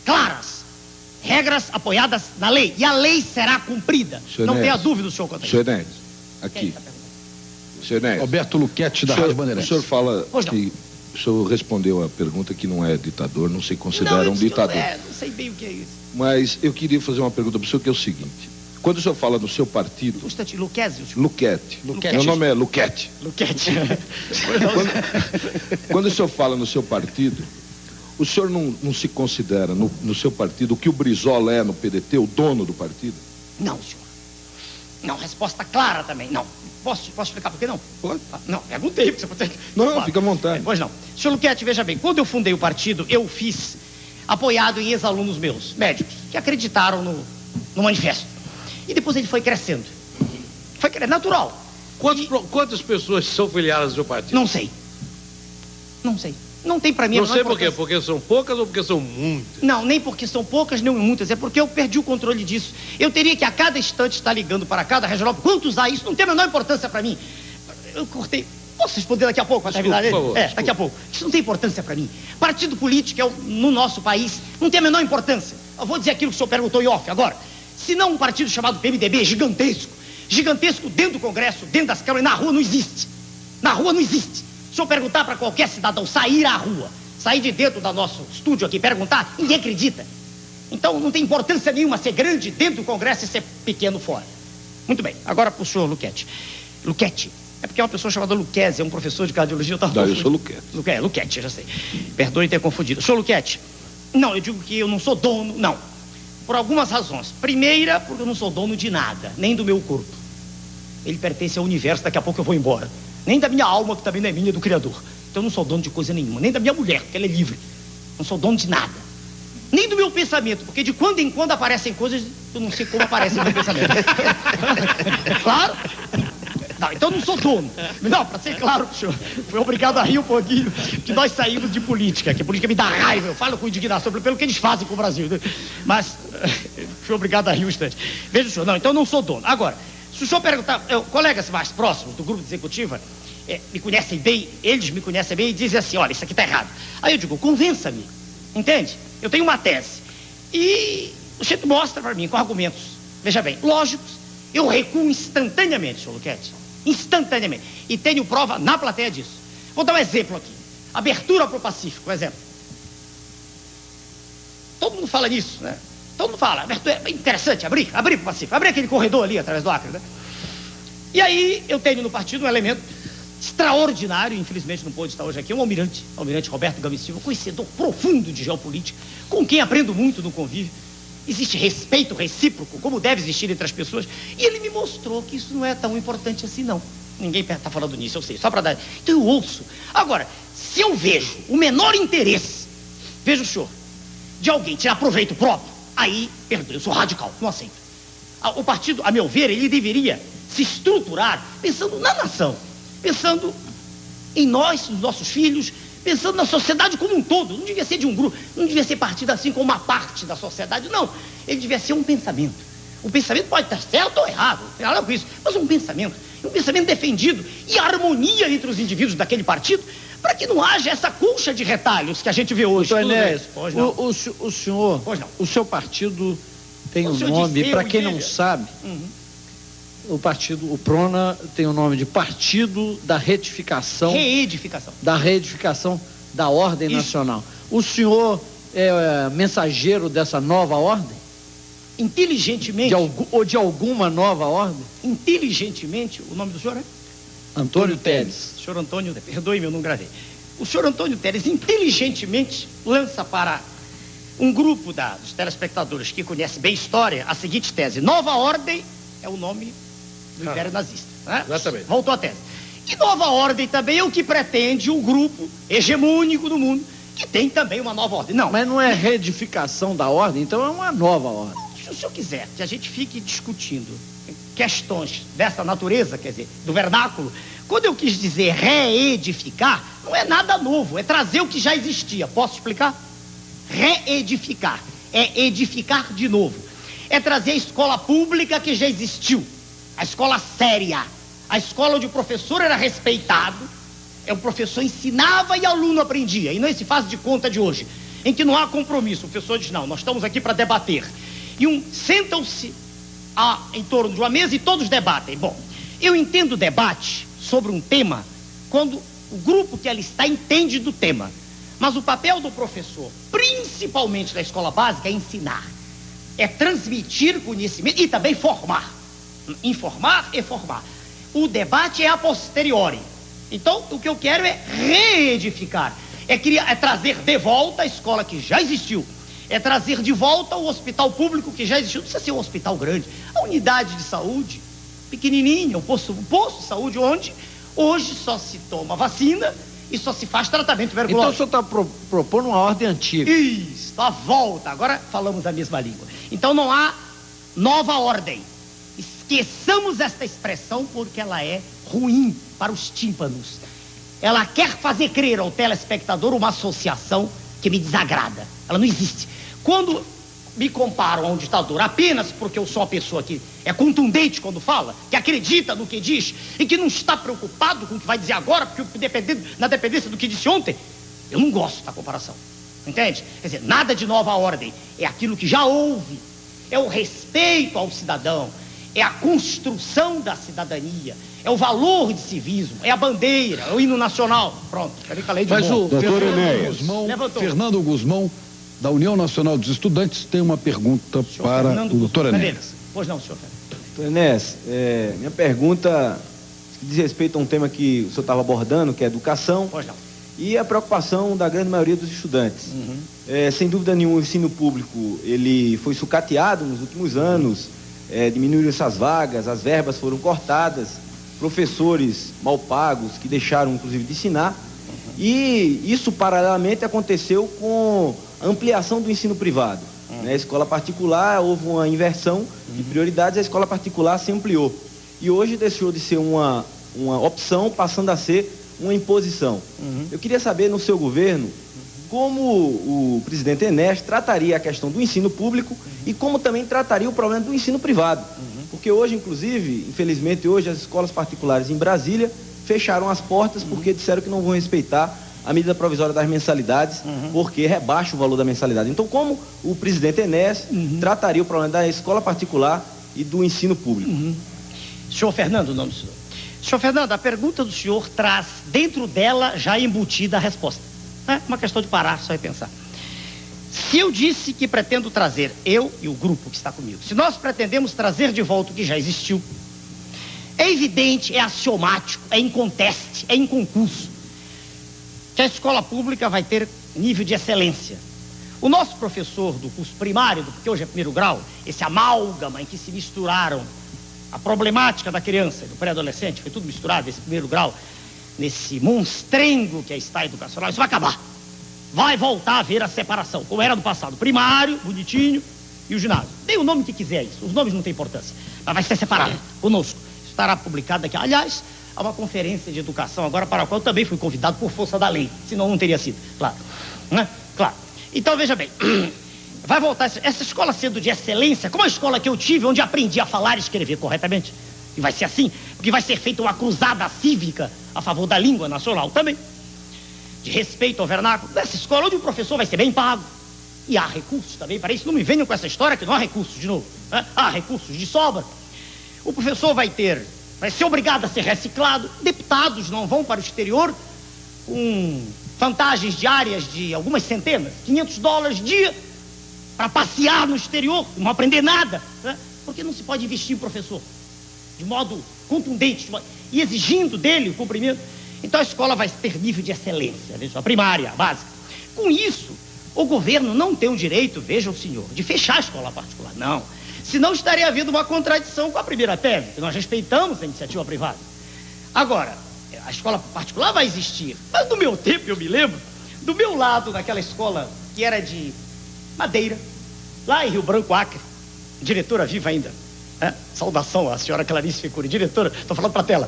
Claras. Regras apoiadas na lei. E a lei será cumprida. Não tenha dúvida, senhor quanto a isso. Senhor Enéas, aqui. Senhor Enéas. Roberto Luquete, da Rádio Bandeirantes. O senhor fala que... O senhor respondeu a pergunta que não é ditador, não se considera um ditador. Não sei bem o que é isso. Mas eu queria fazer uma pergunta para o senhor, que é o seguinte. Quando o senhor fala no seu partido... Luquete. Meu nome é Luquete. Quando o senhor fala no seu partido, o senhor não se considera no seu partido o que o Brizola é no PDT, o dono do partido? Não, senhor. Não, resposta clara também, não. Posso explicar por que não? Pode. Não, perguntei. Você pode... Não, fica à vontade. Pois não. Senhor Luquete, veja bem, quando eu fundei o partido, eu fiz apoiado em ex-alunos meus, médicos, que acreditaram no manifesto. E depois ele foi crescendo. Foi natural. Quantas pessoas são filiadas ao seu partido? Não sei. Não tem pra mim... Não sei por quê, porque são poucas ou porque são muitas? Não, nem porque são poucas, nem muitas, é porque eu perdi o controle disso. Eu teria que a cada instante estar ligando para cada regional. Quanto usar isso? Não tem a menor importância para mim. Eu cortei... Posso responder daqui a pouco, para terminar? Daqui a pouco. Isso não tem importância para mim. Partido político no nosso país não tem a menor importância. Eu vou dizer aquilo que o senhor perguntou em off agora. Se não um partido chamado PMDB, gigantesco dentro do Congresso, dentro das câmaras, na rua não existe. Na rua não existe. Se eu perguntar para qualquer cidadão sair à rua, sair de dentro do nosso estúdio aqui, perguntar, ninguém acredita. Então não tem importância nenhuma ser grande dentro do Congresso e ser pequeno fora. Muito bem, agora para o senhor Luquete. Luquete, é porque é uma pessoa chamada Luquezzi, é um professor de cardiologia. Eu sou Luquete. Luquete, já sei. Perdoe ter confundido. Senhor Luquete, não, eu digo que eu não sou dono, não. Por algumas razões. Primeira, porque eu não sou dono de nada, nem do meu corpo. Ele pertence ao universo, daqui a pouco eu vou embora. Nem da minha alma, que também não é minha, é do Criador. Então eu não sou dono de coisa nenhuma. Nem da minha mulher, porque ela é livre. Não sou dono de nada. Nem do meu pensamento, porque de quando em quando aparecem coisas que eu não sei como aparecem no meu pensamento. Claro? Não, então eu não sou dono. Não, para ser claro, senhor, fui obrigado a rir um pouquinho, que nós saímos de política, que a política me dá raiva, eu falo com indignação pelo que eles fazem com o Brasil. Mas fui obrigado a rir um instante. Veja, senhor, não, então eu não sou dono. Agora, se o senhor perguntar, colegas mais próximos do grupo de executiva, me conhecem bem, eles me conhecem bem e dizem assim, olha, isso aqui está errado. Aí eu digo, convença-me, entende? Eu tenho uma tese. E o jeito mostra para mim, com argumentos, veja bem, lógicos, eu recuo instantaneamente, senhor Luquete, instantaneamente. E tenho prova na plateia disso. Vou dar um exemplo aqui. Abertura para o Pacífico, um exemplo. Todo mundo fala nisso, né? Todo mundo fala, é interessante abrir para o Pacífico, abrir aquele corredor ali através do Acre, né? E aí eu tenho no partido um elemento extraordinário, infelizmente não pôde estar hoje aqui, o almirante Roberto Gomes Silva, conhecedor profundo de geopolítica, com quem aprendo muito no convívio. Existe respeito recíproco, como deve existir entre as pessoas, e ele me mostrou que isso não é tão importante assim, não. Ninguém está falando nisso, eu sei, só para dar... Então eu ouço. Agora, se eu vejo o menor interesse, veja o senhor, de alguém tirar proveito próprio, aí, perdoe, eu sou radical, não aceito. O partido, a meu ver, ele deveria se estruturar pensando na nação, pensando em nós, nos nossos filhos, pensando na sociedade como um todo. Não devia ser de um grupo, não devia ser partido assim como uma parte da sociedade, não. Ele devia ser um pensamento. O pensamento pode estar certo ou errado, não tem nada com isso, mas um pensamento defendido e harmonia entre os indivíduos daquele partido, para que não haja essa colcha de retalhos que a gente vê hoje. Doutor Enéas, o senhor, o seu partido tem um nome, para quem não sabe, o partido, o PRONA, tem o nome de Partido da Reedificação da Ordem Nacional. O senhor é mensageiro dessa nova ordem? Inteligentemente. De alguma nova ordem? Inteligentemente, o nome do senhor é? Antônio Teles. Senhor Antônio, perdoe-me, eu não gravei. O senhor Antônio Teles inteligentemente lança para um grupo dos telespectadores que conhece bem história a seguinte tese: Nova Ordem é o nome do Império Nazista, né? Exatamente. Voltou a tese. E Nova Ordem também é o que pretende um grupo hegemônico do mundo, que tem também uma nova ordem. Não. Mas não é reedificação da ordem, então é uma nova ordem. Se o senhor quiser que a gente fique discutindo questões dessa natureza, quer dizer, do vernáculo, quando eu quis dizer reedificar, não é nada novo, é trazer o que já existia. Posso explicar? Reedificar é edificar de novo, é trazer a escola pública que já existiu, a escola séria, a escola onde o professor era respeitado, o professor ensinava e o aluno aprendia, e não esse faz de conta de hoje, em que não há compromisso. O professor diz: não, nós estamos aqui para debater, e sentam-se em torno de uma mesa e todos debatem. Bom, eu entendo debate sobre um tema quando o grupo que ali está entende do tema, mas o papel do professor, principalmente da escola básica, é ensinar, é transmitir conhecimento e também formar. Informar e formar. O debate é a posteriori. Então, o que eu quero é reedificar, é trazer de volta a escola que já existiu, é trazer de volta o hospital público que já existiu. Não precisa ser um hospital grande, a unidade de saúde pequenininha, o posto de saúde, onde hoje só se toma vacina e só se faz tratamento tuberculose. Então o senhor está propondo uma ordem antiga. Isso, a volta. Agora falamos a mesma língua. Então não há nova ordem. Esqueçamos esta expressão porque ela é ruim para os tímpanos. Ela quer fazer crer ao telespectador uma associação que me desagrada. Ela não existe. Quando me comparam a um ditador apenas porque eu sou uma pessoa que é contundente quando fala, que acredita no que diz e que não está preocupado com o que vai dizer agora, porque na dependência do que disse ontem, eu não gosto da comparação. Entende? Quer dizer, nada de nova ordem. É aquilo que já houve. É o respeito ao cidadão. É a construção da cidadania. É o valor de civismo. É a bandeira, é o hino nacional. Pronto, falei de novo. Doutor Enéas, Fernando Guzmão, da União Nacional dos Estudantes, tem uma pergunta para o doutor Enéas. Pois não, senhor Fernando. Doutor Enéas, minha pergunta diz respeito a um tema que o senhor estava abordando, que é a educação. Pois não. E a preocupação da grande maioria dos estudantes. Sem dúvida nenhuma, o ensino público ele foi sucateado nos últimos anos, diminuíram essas vagas, as verbas foram cortadas, professores mal pagos que deixaram inclusive de ensinar, e isso paralelamente aconteceu com a ampliação do ensino privado. A escola particular, houve uma inversão de prioridades, a escola particular se ampliou. E hoje deixou de ser uma opção, passando a ser uma imposição. Eu queria saber, no seu governo, como o presidente Enéas trataria a questão do ensino público e como também trataria o problema do ensino privado. Porque hoje, inclusive, infelizmente, hoje as escolas particulares em Brasília fecharam as portas porque disseram que não vão respeitar a medida provisória das mensalidades, porque rebaixa o valor da mensalidade. Então, como o presidente Enéas trataria o problema da escola particular e do ensino público? Senhor Fernando, o nome do senhor. Senhor Fernando, a pergunta do senhor traz dentro dela já embutida a resposta. É uma questão de parar, só e pensar. Se eu disse que pretendo trazer, eu e o grupo que está comigo, se nós pretendemos trazer de volta o que já existiu, é evidente, é axiomático, é inconteste, é inconcurso, que a escola pública vai ter nível de excelência. O nosso professor do curso primário, porque hoje é primeiro grau, esse amálgama em que se misturaram a problemática da criança e do pré-adolescente, foi tudo misturado, esse primeiro grau, nesse monstrengo que é Estado educacional, isso vai acabar. Vai voltar a haver a separação, como era no passado, primário, bonitinho, e o ginásio. Dê o nome que quiser isso, os nomes não têm importância, mas vai ser separado conosco. Estará publicado aqui. Aliás, há uma conferência de educação agora para a qual eu também fui convidado por força da lei, senão não teria sido, claro. Né? Claro. Então, veja bem, vai voltar essa escola sendo de excelência, como a escola que eu tive, onde aprendi a falar e escrever corretamente. E vai ser assim, porque vai ser feita uma cruzada cívica a favor da língua nacional também, de respeito ao vernáculo. Nessa escola onde o professor vai ser bem pago. E há recursos também para isso. Não me venham com essa história que não há recursos de novo. Né? Há recursos de sobra. O professor vai ser obrigado a ser reciclado. Deputados não vão para o exterior com vantagens diárias de algumas centenas, $500 dia, para passear no exterior, não aprender nada, né? Porque não se pode investir em professor de modo contundente e exigindo dele o cumprimento. Então a escola vai ter nível de excelência, veja, a primária, a básica. Com isso, o governo não tem o direito, veja o senhor, de fechar a escola particular, não. Senão estaria havendo uma contradição com a primeira tese, que nós respeitamos a iniciativa privada. Agora, a escola particular vai existir, mas no meu tempo, eu me lembro, do meu lado, naquela escola que era de Madeira, lá em Rio Branco, Acre, diretora viva ainda, né? Saudação à senhora Clarice Ficuri, diretora, estou falando para a tela,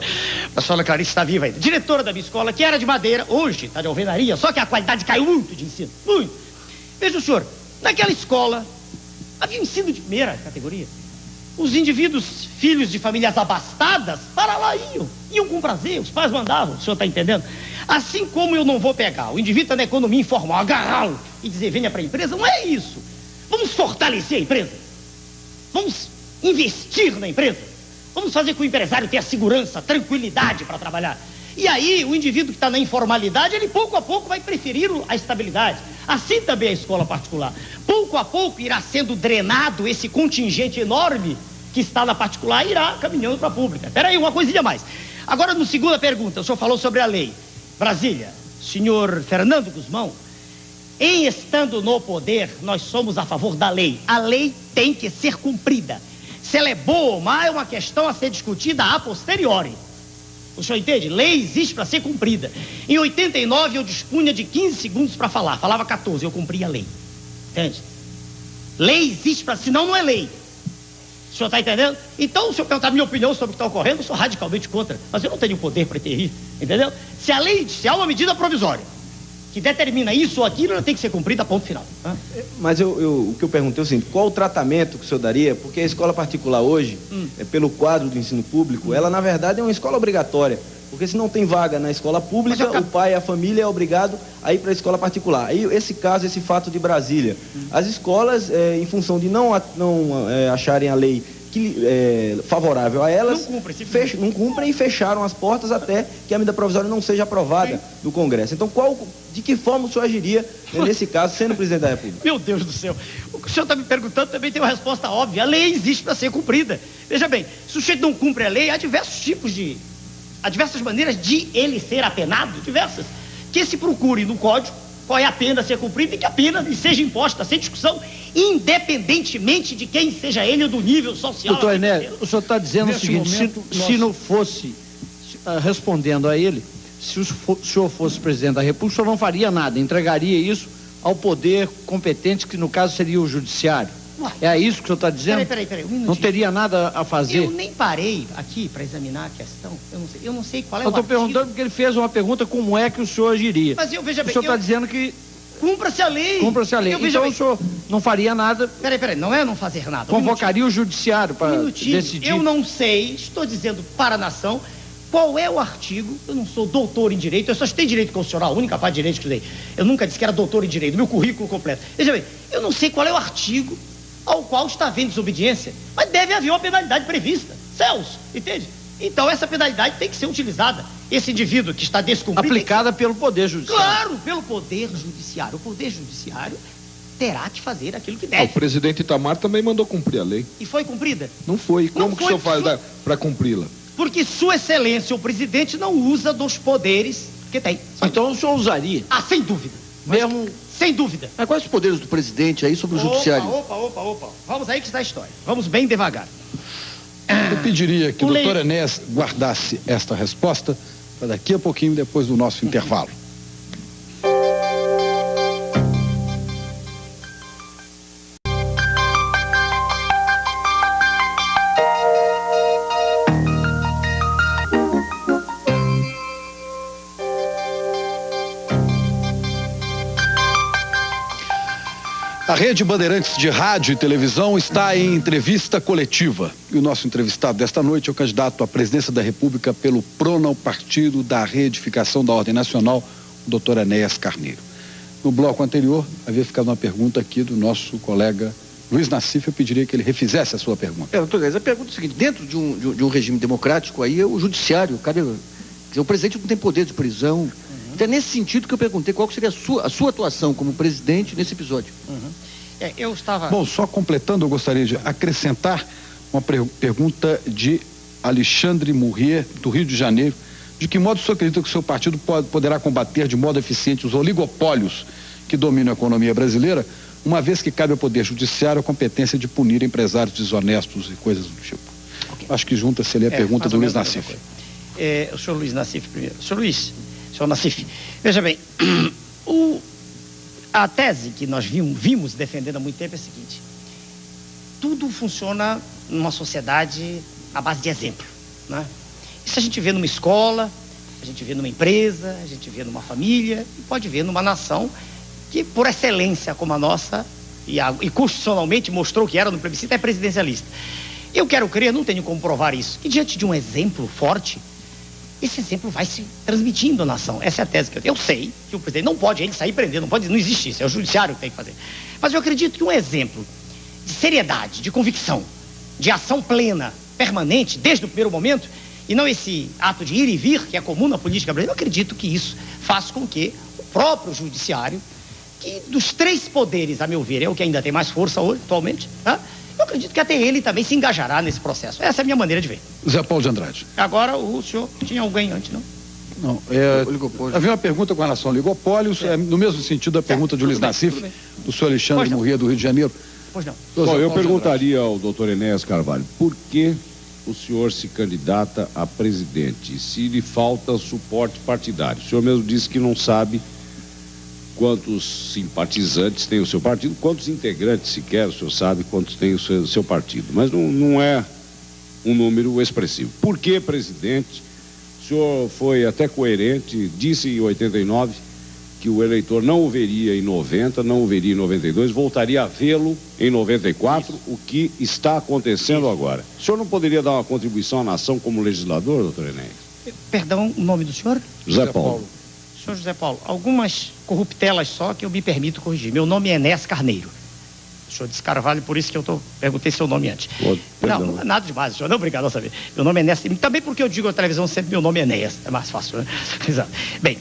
a senhora Clarice está viva ainda, diretora da minha escola, que era de Madeira, hoje está de alvenaria, só que a qualidade caiu muito de ensino, muito. Veja o senhor, naquela escola havia ensino de primeira categoria. Os indivíduos, filhos de famílias abastadas, para lá iam com prazer, os pais mandavam, o senhor está entendendo? Assim como eu não vou pegar o indivíduo está na economia informal, agarrá-lo e dizer venha para a empresa, não é isso. Vamos fortalecer a empresa, vamos investir na empresa, vamos fazer com que o empresário tenha segurança, tranquilidade para trabalhar. E aí o indivíduo que está na informalidade, ele pouco a pouco vai preferir a estabilidade. Assim também a escola particular. Pouco a pouco irá sendo drenado esse contingente enorme que está na particular e irá caminhando para a pública. Espera aí, uma coisinha a mais. Agora, no segunda pergunta, o senhor falou sobre a lei. Brasília, senhor Fernando Guzmão, em estando no poder, nós somos a favor da lei. A lei tem que ser cumprida. Se ela é boa ou má é uma questão a ser discutida a posteriori. O senhor entende? Lei existe para ser cumprida. Em 89 eu dispunha de 15 segundos para falar. Falava 14, eu cumpria a lei. Entende? Lei existe para... Senão não é lei. O senhor está entendendo? Então, se eu perguntar a minha opinião sobre o que está ocorrendo, eu sou radicalmente contra. Mas eu não tenho poder para intervir. Entendeu? Se a lei, se há uma medida provisória que determina isso ou aquilo, ela tem que ser cumprida, ponto final. Mas o que eu perguntei é o seguinte, qual o tratamento que o senhor daria? Porque a escola particular hoje, pelo quadro do ensino público, ela na verdade é uma escola obrigatória. Porque se não tem vaga na escola pública, o pai e a família é obrigado a ir para a escola particular. Aí esse caso, esse fato de Brasília, as escolas, em função de não acharem a lei favorável a elas, não cumprem e fecharam as portas até que a medida provisória não seja aprovada no Congresso. Então, de que forma o senhor agiria nesse caso, sendo presidente da República? Meu Deus do céu, o que o senhor está me perguntando também tem uma resposta óbvia. A lei existe para ser cumprida. Veja bem, se o sujeito não cumpre a lei, há diversas maneiras de ele ser apenado, diversas, que se procure no código qual é a pena a ser cumprida e que a pena seja imposta sem discussão, independentemente de quem seja ele ou do nível social. Doutor Enéas, o senhor está dizendo o seguinte, se não fosse, respondendo a ele, se o senhor fosse presidente da República, o senhor não faria nada, entregaria isso ao poder competente, que no caso seria o judiciário. É isso que o senhor está dizendo? Peraí, um minutinho. Não teria nada a fazer? Eu nem parei aqui para examinar a questão. Eu não sei qual é o artigo. Eu estou perguntando porque ele fez uma pergunta, como é que o senhor agiria? Mas veja bem, o senhor está dizendo que... Cumpra-se a lei. Cumpra-se a lei. Então o senhor não faria nada... Peraí, não é não fazer nada. Convocaria o judiciário para decidir. Eu não sei, estou dizendo para a nação, qual é o artigo. Eu não sou doutor em direito, eu só estudei direito constitucional, a única parte de direito que estudei. Eu nunca disse que era doutor em direito, meu currículo completo. Veja bem, eu não sei qual é o artigo ao qual está havendo desobediência, mas deve haver uma penalidade prevista. Celso, entende? Então essa penalidade tem que ser utilizada. Esse indivíduo que está descumprindo... Aplicada pelo Poder Judiciário. Claro, pelo Poder Judiciário. O Poder Judiciário terá que fazer aquilo que deve. O presidente Itamar também mandou cumprir a lei. E foi cumprida? Não foi. Como que o senhor faz para cumpri-la? Porque Sua Excelência, o presidente, não usa dos poderes que tem. Então o senhor usaria? Ah, sem dúvida. Mesmo... Sem dúvida. Mas quais os poderes do presidente aí sobre o judiciário? Opa. Vamos aí que está a história. Vamos bem devagar. Eu pediria que o doutor Enéas guardasse esta resposta para daqui a pouquinho, depois do nosso intervalo. A Rede Bandeirantes de Rádio e Televisão está em entrevista coletiva. E o nosso entrevistado desta noite é o candidato à presidência da República pelo PRONA, o Partido da Reedificação da Ordem Nacional, o doutor Enéas Carneiro. No bloco anterior, havia ficado uma pergunta aqui do nosso colega Luiz Nassif. Eu pediria que ele refizesse a sua pergunta. Doutor Enéas, a pergunta é a seguinte: dentro de um regime democrático, aí é o judiciário, o presidente não tem poder de prisão. Então é nesse sentido que eu perguntei qual seria a sua atuação como presidente nesse episódio. Eu estava... Bom, só completando, eu gostaria de acrescentar uma pergunta de Alexandre Murrier, do Rio de Janeiro. De que modo o senhor acredita que o seu partido poderá combater de modo eficiente os oligopólios que dominam a economia brasileira, uma vez que cabe ao Poder Judiciário a competência de punir empresários desonestos e coisas do tipo? Okay. Acho que junta-se ali a pergunta do Luiz Nassif. O senhor Luiz Nassif primeiro. Senhor Nassif, veja bem, a tese que nós vimos defendendo há muito tempo é a seguinte: tudo funciona numa sociedade à base de exemplo, né? Isso a gente vê numa escola, a gente vê numa empresa, a gente vê numa família e pode ver numa nação que, por excelência como a nossa, e constitucionalmente mostrou que era no plebiscito, é presidencialista. Eu quero crer, não tenho como provar isso, que diante de um exemplo forte, esse exemplo vai se transmitindo à nação. Essa é a tese que eu tenho. Eu sei que o presidente não pode ele sair prendendo, não existe isso, é o judiciário que tem que fazer. Mas eu acredito que um exemplo de seriedade, de convicção, de ação plena, permanente, desde o primeiro momento, e não esse ato de ir e vir, que é comum na política brasileira, eu acredito que isso faz com que o próprio judiciário, que dos três poderes, a meu ver, é o que ainda tem mais força hoje, atualmente, né? Eu acredito que até ele também se engajará nesse processo. Essa é a minha maneira de ver. Zé Paulo de Andrade. Agora, o senhor tinha alguém antes, não? Não. Havia uma pergunta com relação ao oligopólios, no mesmo sentido da pergunta de Luiz Nassif, do senhor Alexandre Murrier, do Rio de Janeiro. Pois não. Bom, eu perguntaria ao doutor Enéas Carvalho, por que o senhor se candidata a presidente se lhe falta suporte partidário? O senhor mesmo disse que não sabe quantos simpatizantes tem o seu partido, quantos integrantes sequer o senhor sabe quantos tem o seu partido, mas não é um número expressivo. Por que, presidente? O senhor foi até coerente, disse em 89 que o eleitor não o veria em 90, não o veria em 92, voltaria a vê-lo em 94, isso. O que está acontecendo agora. O senhor não poderia dar uma contribuição à nação como legislador, doutor Enéas? Perdão, o nome do senhor? José Paulo. Senhor José Paulo, algumas corruptelas só que eu me permito corrigir. Meu nome é Enéas Carneiro. O senhor disse Carvalho, por isso que eu perguntei seu nome antes. Não, nada demais, senhor. Não, obrigado, não saber. Meu nome é Enéas. Também porque eu digo na televisão sempre meu nome é Enéas. É mais fácil, né? Exato. Bem,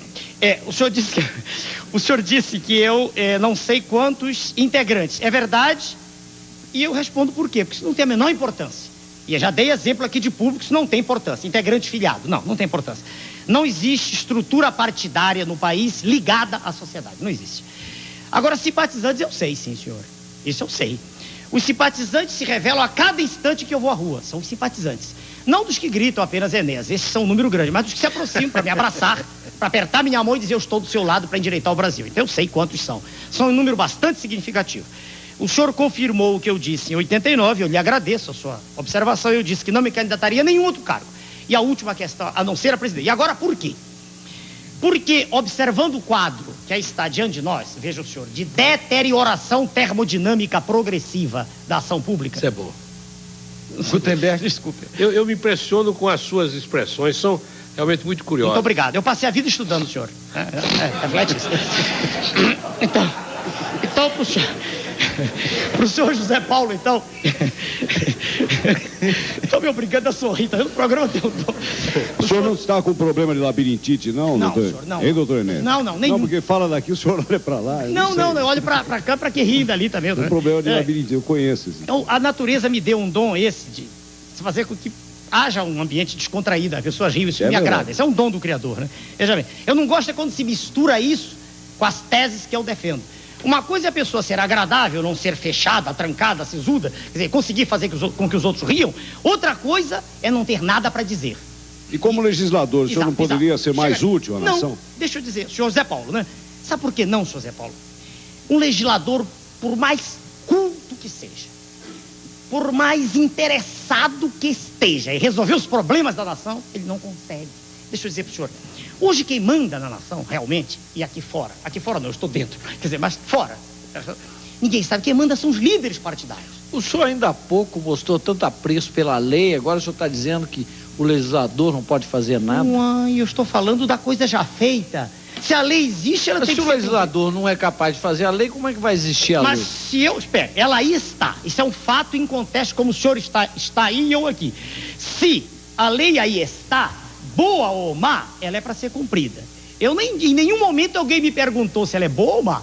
o senhor disse que eu não sei quantos integrantes. É verdade? E eu respondo por quê? Porque isso não tem a menor importância. E eu já dei exemplo aqui de público, isso não tem importância. Integrante filiado, não tem importância. Não existe estrutura partidária no país ligada à sociedade, não existe. Agora, simpatizantes eu sei, sim, senhor. Isso eu sei. Os simpatizantes se revelam a cada instante que eu vou à rua. São os simpatizantes. Não dos que gritam apenas Enéas, esses são um número grande, mas dos que se aproximam para me abraçar, para apertar minha mão e dizer eu estou do seu lado para endireitar o Brasil. Então eu sei quantos são. São um número bastante significativo. O senhor confirmou o que eu disse em 89, eu lhe agradeço a sua observação, eu disse que não me candidataria a nenhum outro cargo. E a última questão, a não ser a presidente. E agora por quê? Porque, observando o quadro que aí está diante de nós, veja o senhor, de deterioração termodinâmica progressiva da ação pública. Isso é bom. Gutenberg, desculpe. Eu me impressiono com as suas expressões, são realmente muito curiosas. Muito obrigado. Eu passei a vida estudando, senhor. Reflete isso. Então pro senhor José Paulo, então, Estou me obrigando a sorrir, tá vendo? O programa tem um dom. O senhor não está com problema de labirintite, não, não, doutor? Senhor, não. Hein, doutor Enéas? Não, nenhum. Não, porque fala daqui, o senhor olha para lá. Não, eu olho para cá, para que ri dali também. Tem problema de labirintite, eu conheço. Então, a natureza me deu um dom esse de fazer com que haja um ambiente descontraído, as pessoas riam, isso me agrada. Isso é um dom do Criador, né? Veja bem, eu não gosto é quando se mistura isso com as teses que eu defendo. Uma coisa é a pessoa ser agradável, não ser fechada, trancada, sisuda, quer dizer, conseguir fazer com que os outros riam. Outra coisa é não ter nada para dizer. E como legislador, o senhor não poderia ser mais útil à nação? Não, deixa eu dizer, senhor Zé Paulo, né? Sabe por que não, senhor Zé Paulo? Um legislador, por mais culto que seja, por mais interessado que esteja em resolver os problemas da nação, ele não consegue. Deixa eu dizer para o senhor, hoje quem manda na nação, realmente, e aqui fora não, eu estou dentro, quer dizer, mas fora, ninguém sabe, quem manda são os líderes partidários. O senhor ainda há pouco mostrou tanto apreço pela lei, agora o senhor está dizendo que o legislador não pode fazer nada? Uai, eu estou falando da coisa já feita. Se a lei existe, ela tem que ser... Se o legislador não é capaz de fazer a lei, como é que vai existir a lei? Mas se eu... Espera, ela aí está. Isso é um fato inconteste, como o senhor está aí e eu aqui. Se a lei aí está, boa ou má, ela é para ser cumprida. Em nenhum momento alguém me perguntou se ela é boa ou má.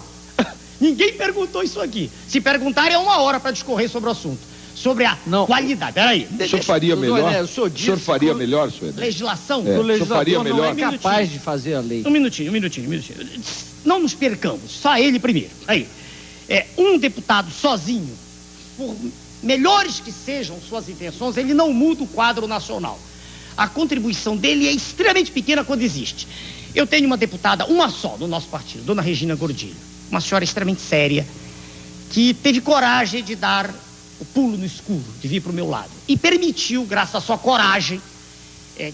Ninguém perguntou isso aqui. Se perguntarem, é 1 hora para discorrer sobre o assunto. Sobre a qualidade. Peraí. O senhor faria melhor? O senhor faria melhor, senhor Enéas? Legislação? O legislador não é capaz de fazer a lei. Um minutinho. Não nos percamos. Só ele primeiro. Aí. Um deputado sozinho, por melhores que sejam suas intenções, ele não muda o quadro nacional. A contribuição dele é extremamente pequena quando existe. Eu tenho uma deputada, uma só, no nosso partido, dona Regina Gordilho. Uma senhora extremamente séria, que teve coragem de dar o pulo no escuro, de vir para o meu lado. E permitiu, graças à sua coragem,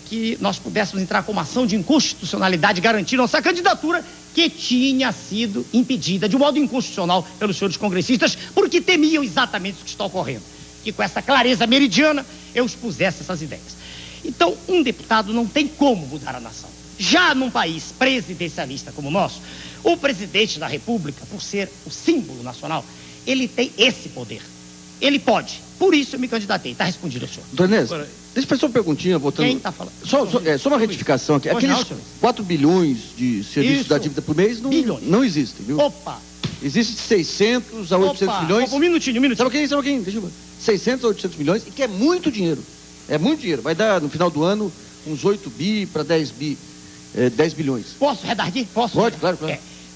que nós pudéssemos entrar com uma ação de inconstitucionalidade, garantir nossa candidatura, que tinha sido impedida de um modo inconstitucional pelos senhores congressistas, porque temiam exatamente o que está ocorrendo. Que com essa clareza meridiana, eu expusesse essas ideias. Então, um deputado não tem como mudar a nação. Já num país presidencialista como o nosso, o presidente da República, por ser o símbolo nacional, ele tem esse poder. Ele pode. Por isso eu me candidatei. Está respondido, senhor. Doutor Enéas, deixa eu fazer uma perguntinha, voltando... Quem está falando? Só uma retificação aqui. Aqueles 4 bilhões de serviço da dívida por mês não existem, viu? Opa! Existe de 600 a 800 milhões. Um minutinho. Sabe o que? Deixa eu ver. 600 a 800 milhões, e que é muito dinheiro. É muito dinheiro. Vai dar, no final do ano, uns 8 bi para 10 bilhões. Posso redarguir? Posso? Pode, claro.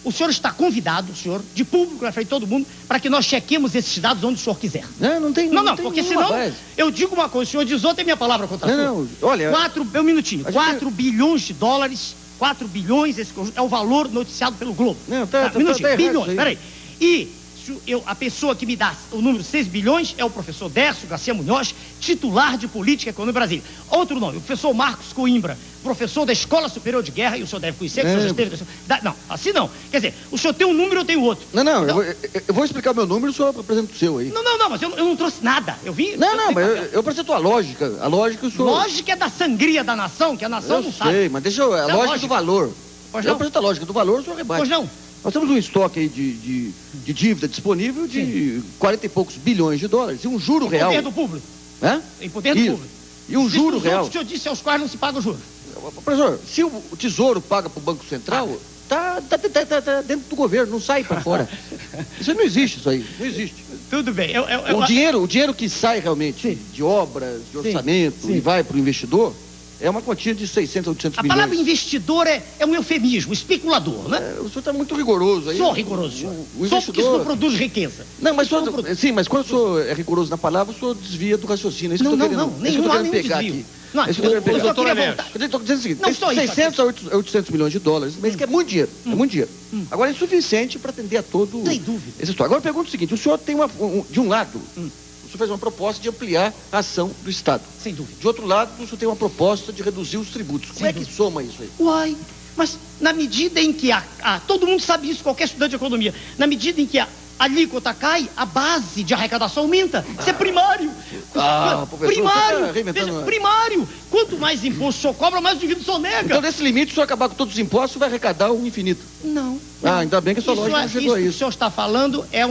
O senhor está convidado, de público, na frente de todo mundo, para que nós chequemos esses dados onde o senhor quiser. Não tem porque senão eu digo uma coisa, o senhor diz outra e minha palavra contra a sua. Olha... Um minutinho. 4 bilhões de dólares, 4 bilhões, esse é o valor noticiado pelo Globo. Bilhões, peraí. E a pessoa que me dá o número 6 bilhões é o professor Dércio Garcia Munhoz, titular de Política e Economia do Brasil. Outro nome, o professor Marcos Coimbra, professor da Escola Superior de Guerra, e o senhor deve conhecer, que o senhor já esteve... Não, assim não. Quer dizer, o senhor tem um número, eu tenho outro. Não. Eu vou explicar o meu número, o senhor apresenta o seu aí. Não, mas eu não trouxe nada. Eu vim... Mas eu apresento a lógica. A lógica o senhor... Lógica é da sangria da nação, que a nação não sabe. Eu sei, mas deixa eu... A lógica do valor. Eu apresento a lógica do valor, o senhor rebate. Pois não. Nós temos um estoque aí de dívida disponível de 40 e poucos bilhões de dólares. E um juro real. Em poder do público. Em poder do público. E um juro real. O senhor disse aos quais não se paga o juro. Professor, se o Tesouro paga para o Banco Central, tá dentro do governo, não sai para fora. Isso não existe, não existe. Tudo bem. O dinheiro que sai realmente de obras, de orçamento e vai para o investidor, é uma quantia de 600 a 800 milhões. A palavra investidor é um eufemismo, especulador, né? O senhor está muito rigoroso aí. Sou rigoroso, senhor. Só porque isso não produz riqueza. Não, mas mas quando o senhor é rigoroso na palavra, o senhor desvia do raciocínio. Isso que eu estou querendo pegar aqui. Não, eu estou dizendo o seguinte, 600 a 800 milhões de dólares, mas que é muito dinheiro, Agora é insuficiente para atender a todo... Sem dúvida. Essa história. Agora eu pergunto o seguinte, o senhor tem de um lado... O senhor fez uma proposta de ampliar a ação do Estado. Sem dúvida. De outro lado, o senhor tem uma proposta de reduzir os tributos. Como é que soma isso aí? Uai, mas na medida em que todo mundo sabe isso, qualquer estudante de economia, na medida em que a alíquota cai, a base de arrecadação aumenta. Isso é primário. Professor, primário. Quanto mais imposto o senhor cobra, mais o indivíduo sonega. Então, nesse limite, se o senhor acabar com todos os impostos, vai arrecadar o infinito. Não. Ainda bem que a sua lógica não chegou a isso. O que o senhor está falando é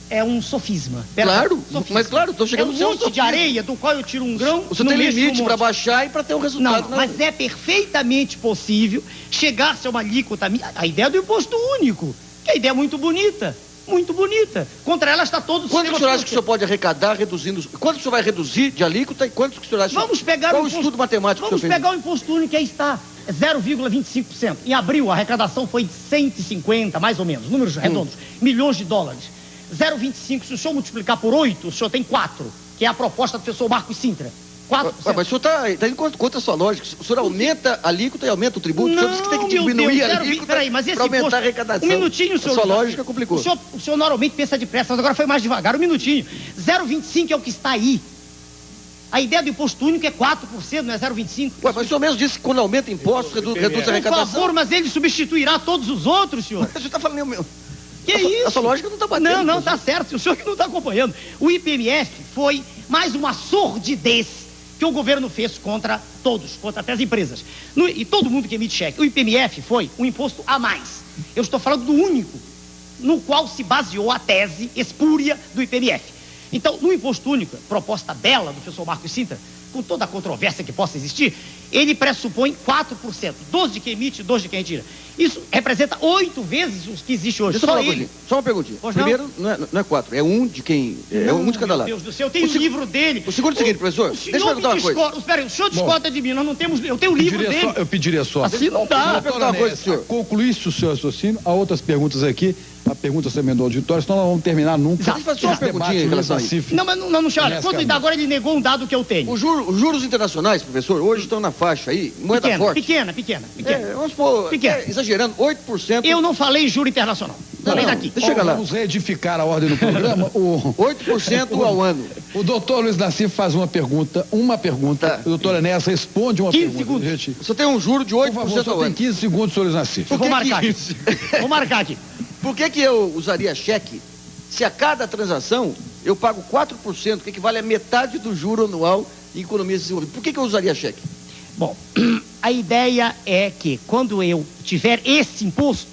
é um sofisma. Claro, sofisma. mas claro, estou chegando no seu monte de areia do qual eu tiro um grão. Você tem limite para baixar e para ter um resultado. Não, mas é perfeitamente possível chegar-se a uma alíquota. A ideia do imposto único, que é a ideia muito bonita. Muito bonita. Contra ela está todo o sistema. Quanto que o senhor acha que o senhor pode arrecadar reduzindo? Quanto que o senhor vai reduzir de alíquota e quanto que o senhor acha? Vamos pegar qual o estudo matemático que o senhor fez? Vamos pegar o imposto único que aí está. 0,25%. Em abril, a arrecadação foi de 150, mais ou menos, números redondos, milhões de dólares. 0,25, se o senhor multiplicar por 8, o senhor tem 4, que é a proposta do professor Marcos Sintra. 4%. Mas o senhor está indo contra a sua lógica. O senhor aumenta a alíquota e aumenta o tributo. Não, o senhor disse que tem que diminuir a alíquota para aumentar a arrecadação. Um minutinho, senhor. A sua lógica complicou. O senhor normalmente pensa depressa, mas agora foi mais devagar. Um minutinho. 0,25 é o que está aí. A ideia do imposto único é 4%, não é 0,25%. Ué, mas o senhor mesmo disse que quando aumenta impostos, reduz a arrecadação. Por favor, mas ele substituirá todos os outros, senhor. Mas o senhor está falando meu. Que isso? A sua lógica não está batendo. Não, está certo. O senhor que não está acompanhando. O IPMF foi mais uma sordidez que o governo fez contra todos, contra até as empresas. E todo mundo que emite cheque. O IPMF foi um imposto a mais. Eu estou falando do único no qual se baseou a tese espúria do IPMF. Então, no imposto único, proposta bela do professor Marcos Sintra, com toda a controvérsia que possa existir, ele pressupõe 4%. 12 de quem emite, 12 de quem retira. Isso representa 8 vezes o que existe hoje. Só uma perguntinha. Primeiro, não é 4, é 1 de quem... É 1 de cada lado. Meu Deus do céu, eu tenho o livro dele. O segundo é o seguinte, professor, deixa eu perguntar uma coisa. Espera aí, o senhor discorda de mim, nós não temos... Eu tenho o livro dele. Eu pediria só... Assim não dá. Eu perguntar uma coisa, senhor. Concluísse o seu raciocínio, há outras perguntas aqui, a pergunta também do auditório, senão nós vamos terminar nunca. Deixa eu fazer uma perguntinha em relação a isso. Não, mas não, chama. Quanto ainda agora ele negou um dado que eu tenho. Os juros internacionais, professor, hoje estão na faixa aí, moeda forte. Pequena. Vamos pôr, exagerando, 8%. Eu não falei juro internacional. Falei daqui. Deixa eu chegar lá. Vamos reedificar a ordem do programa. 8% ao ano. O doutor Luiz Nassif faz uma pergunta. Tá. O doutor Enéas responde uma 15 pergunta. segundos. Você tem um juro de 8% Por favor, ao ano. tem 15 segundos, senhor Luiz Nassif. Vou marcar aqui. Por que eu usaria cheque se a cada transação eu pago 4%, que equivale a metade do juro anual em economia desenvolvida? Por que eu usaria cheque? Bom, a ideia é que quando eu tiver esse imposto,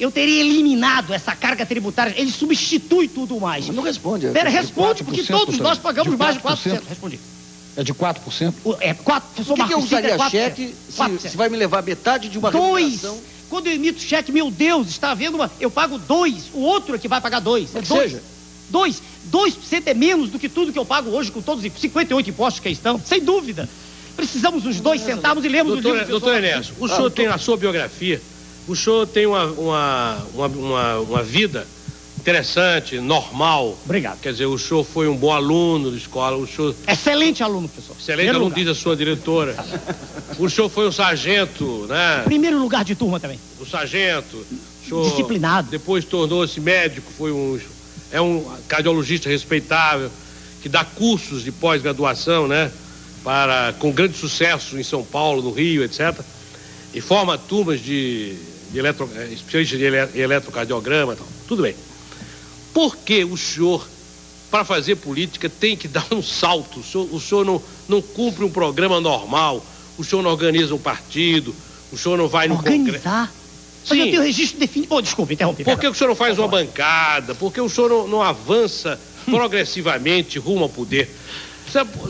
eu teria eliminado essa carga tributária. Ele substitui tudo mais. Mas não responde. Responde, porque todos nós pagamos mais de 4%. Respondi. É de 4%? É 4%. Por que eu usaria cheque se vai me levar metade de uma remuneração? Quando eu emito cheque, meu Deus, está havendo uma... Eu pago 2, o outro é que vai pagar 2. Ou seja... 2% é menos do que tudo que eu pago hoje com todos os 58 impostos que aí estão, sem dúvida. Precisamos os dois sentarmos e lermos o livro. Doutor Enéas, o senhor tem na sua biografia, o senhor tem uma vida interessante, normal. Obrigado. Quer dizer, o senhor foi um bom aluno da escola, o senhor... Excelente aluno, professor. Excelente aluno, diz a sua diretora. O senhor foi um sargento, né? Primeiro lugar de turma também. O sargento. O senhor disciplinado. Depois tornou-se médico, é um cardiologista respeitável, que dá cursos de pós-graduação, né? Com grande sucesso em São Paulo, no Rio, etc. E forma turmas especialistas de eletrocardiograma e tal. Tudo bem. Por que o senhor, para fazer política, tem que dar um salto? O senhor não cumpre um programa normal, o senhor não organiza um partido, o senhor não vai no Congresso. Organizar? Mas eu tenho registro definido. Desculpa, interrompi. Por que o senhor não faz uma bancada? Por que o senhor não avança progressivamente rumo ao poder?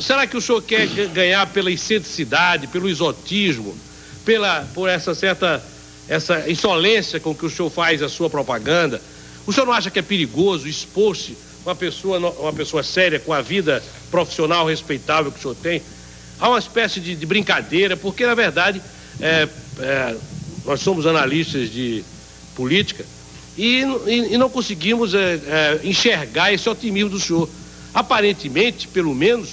Será que o senhor quer ganhar pela excentricidade, pelo exotismo, por essa insolência com que o senhor faz a sua propaganda? O senhor não acha que é perigoso expor-se uma pessoa séria, com a vida profissional respeitável que o senhor tem, a uma espécie de brincadeira? Porque, na verdade, nós somos analistas de política e não conseguimos enxergar esse otimismo do senhor. Aparentemente, pelo menos,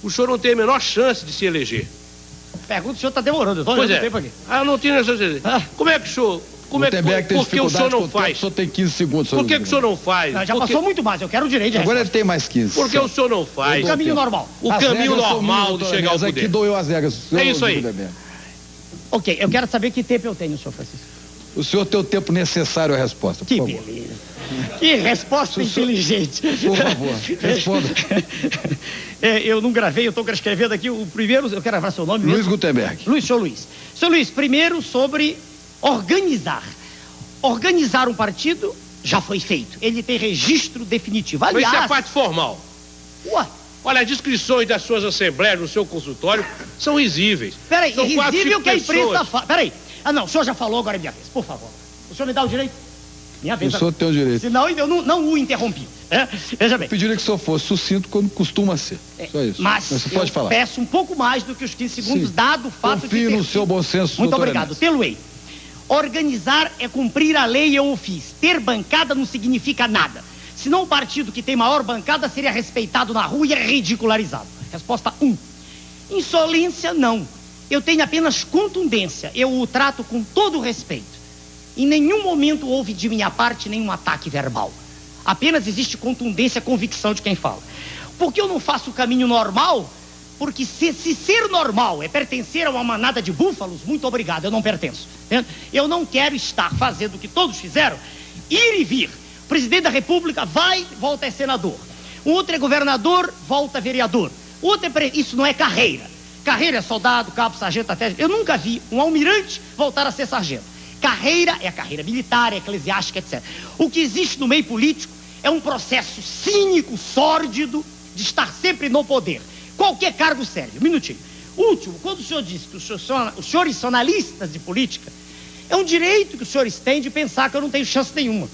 o senhor não tem a menor chance de se eleger. Pergunta, o senhor está demorando. Pois é. Tempo aqui. Não tinha essa certeza. Como é que o senhor... Por que o senhor não faz? O senhor tem 15 segundos. Por que o senhor não faz? Já passou muito mais, eu quero o direito de resposta. Agora ele tem mais 15. Por que o senhor não faz? O caminho normal. O caminho normal de chegar ao poder. Aqui doeu as regras. É isso aí. Ok, eu quero saber que tempo eu tenho, senhor Francisco. O senhor tem o tempo necessário à resposta, por favor. Beleza. Que resposta inteligente. Por favor, responda. Eu não gravei, eu estou escrevendo aqui o primeiro, eu quero gravar seu nome mesmo. Luiz Gutenberg. Senhor Luiz. Senhor Luiz, primeiro sobre organizar. Organizar um partido já foi feito. Ele tem registro definitivo. Aliás... Mas isso é parte formal. Ué? Olha, as descrições das suas assembleias no seu consultório são risíveis. Peraí, são risível que a imprensa pessoas. fala. Peraí. Ah, não, o senhor já falou, agora é minha vez, por favor. O senhor me dá o direito? Minha vez. O senhor tem o direito. Senão eu não o interrompi. Veja bem. Eu pediria que o senhor fosse sucinto quando costuma ser. Só isso. Mas você pode falar. Peço um pouco mais do que os 15 segundos, Sim. dado o fato de Confio no seu bom senso, Muito doutor obrigado. Enéas. Tê-lo-ei. Organizar é cumprir a lei, eu o fiz. Ter bancada não significa nada. Senão o partido que tem maior bancada seria respeitado na rua e é ridicularizado. Resposta 1. Insolência, não. Eu tenho apenas contundência. Eu o trato com todo respeito. Em nenhum momento houve de minha parte nenhum ataque verbal. Apenas existe contundência, convicção de quem fala. Por que eu não faço o caminho normal? Porque se ser normal é pertencer a uma manada de búfalos, muito obrigado, eu não pertenço. Eu não quero estar fazendo o que todos fizeram, ir e vir. O presidente da República vai, volta é senador. O outro é governador, volta vereador. O outro é isso não é carreira. Carreira é soldado, cabo, sargento, até... Eu nunca vi um almirante voltar a ser sargento. Carreira é a carreira militar, é eclesiástica, etc. O que existe no meio político é um processo cínico, sórdido, de estar sempre no poder. Qualquer cargo serve. Um minutinho. Último, quando o senhor disse que os senhores são analistas de política, é um direito que os senhores têm de pensar que eu não tenho chance nenhuma.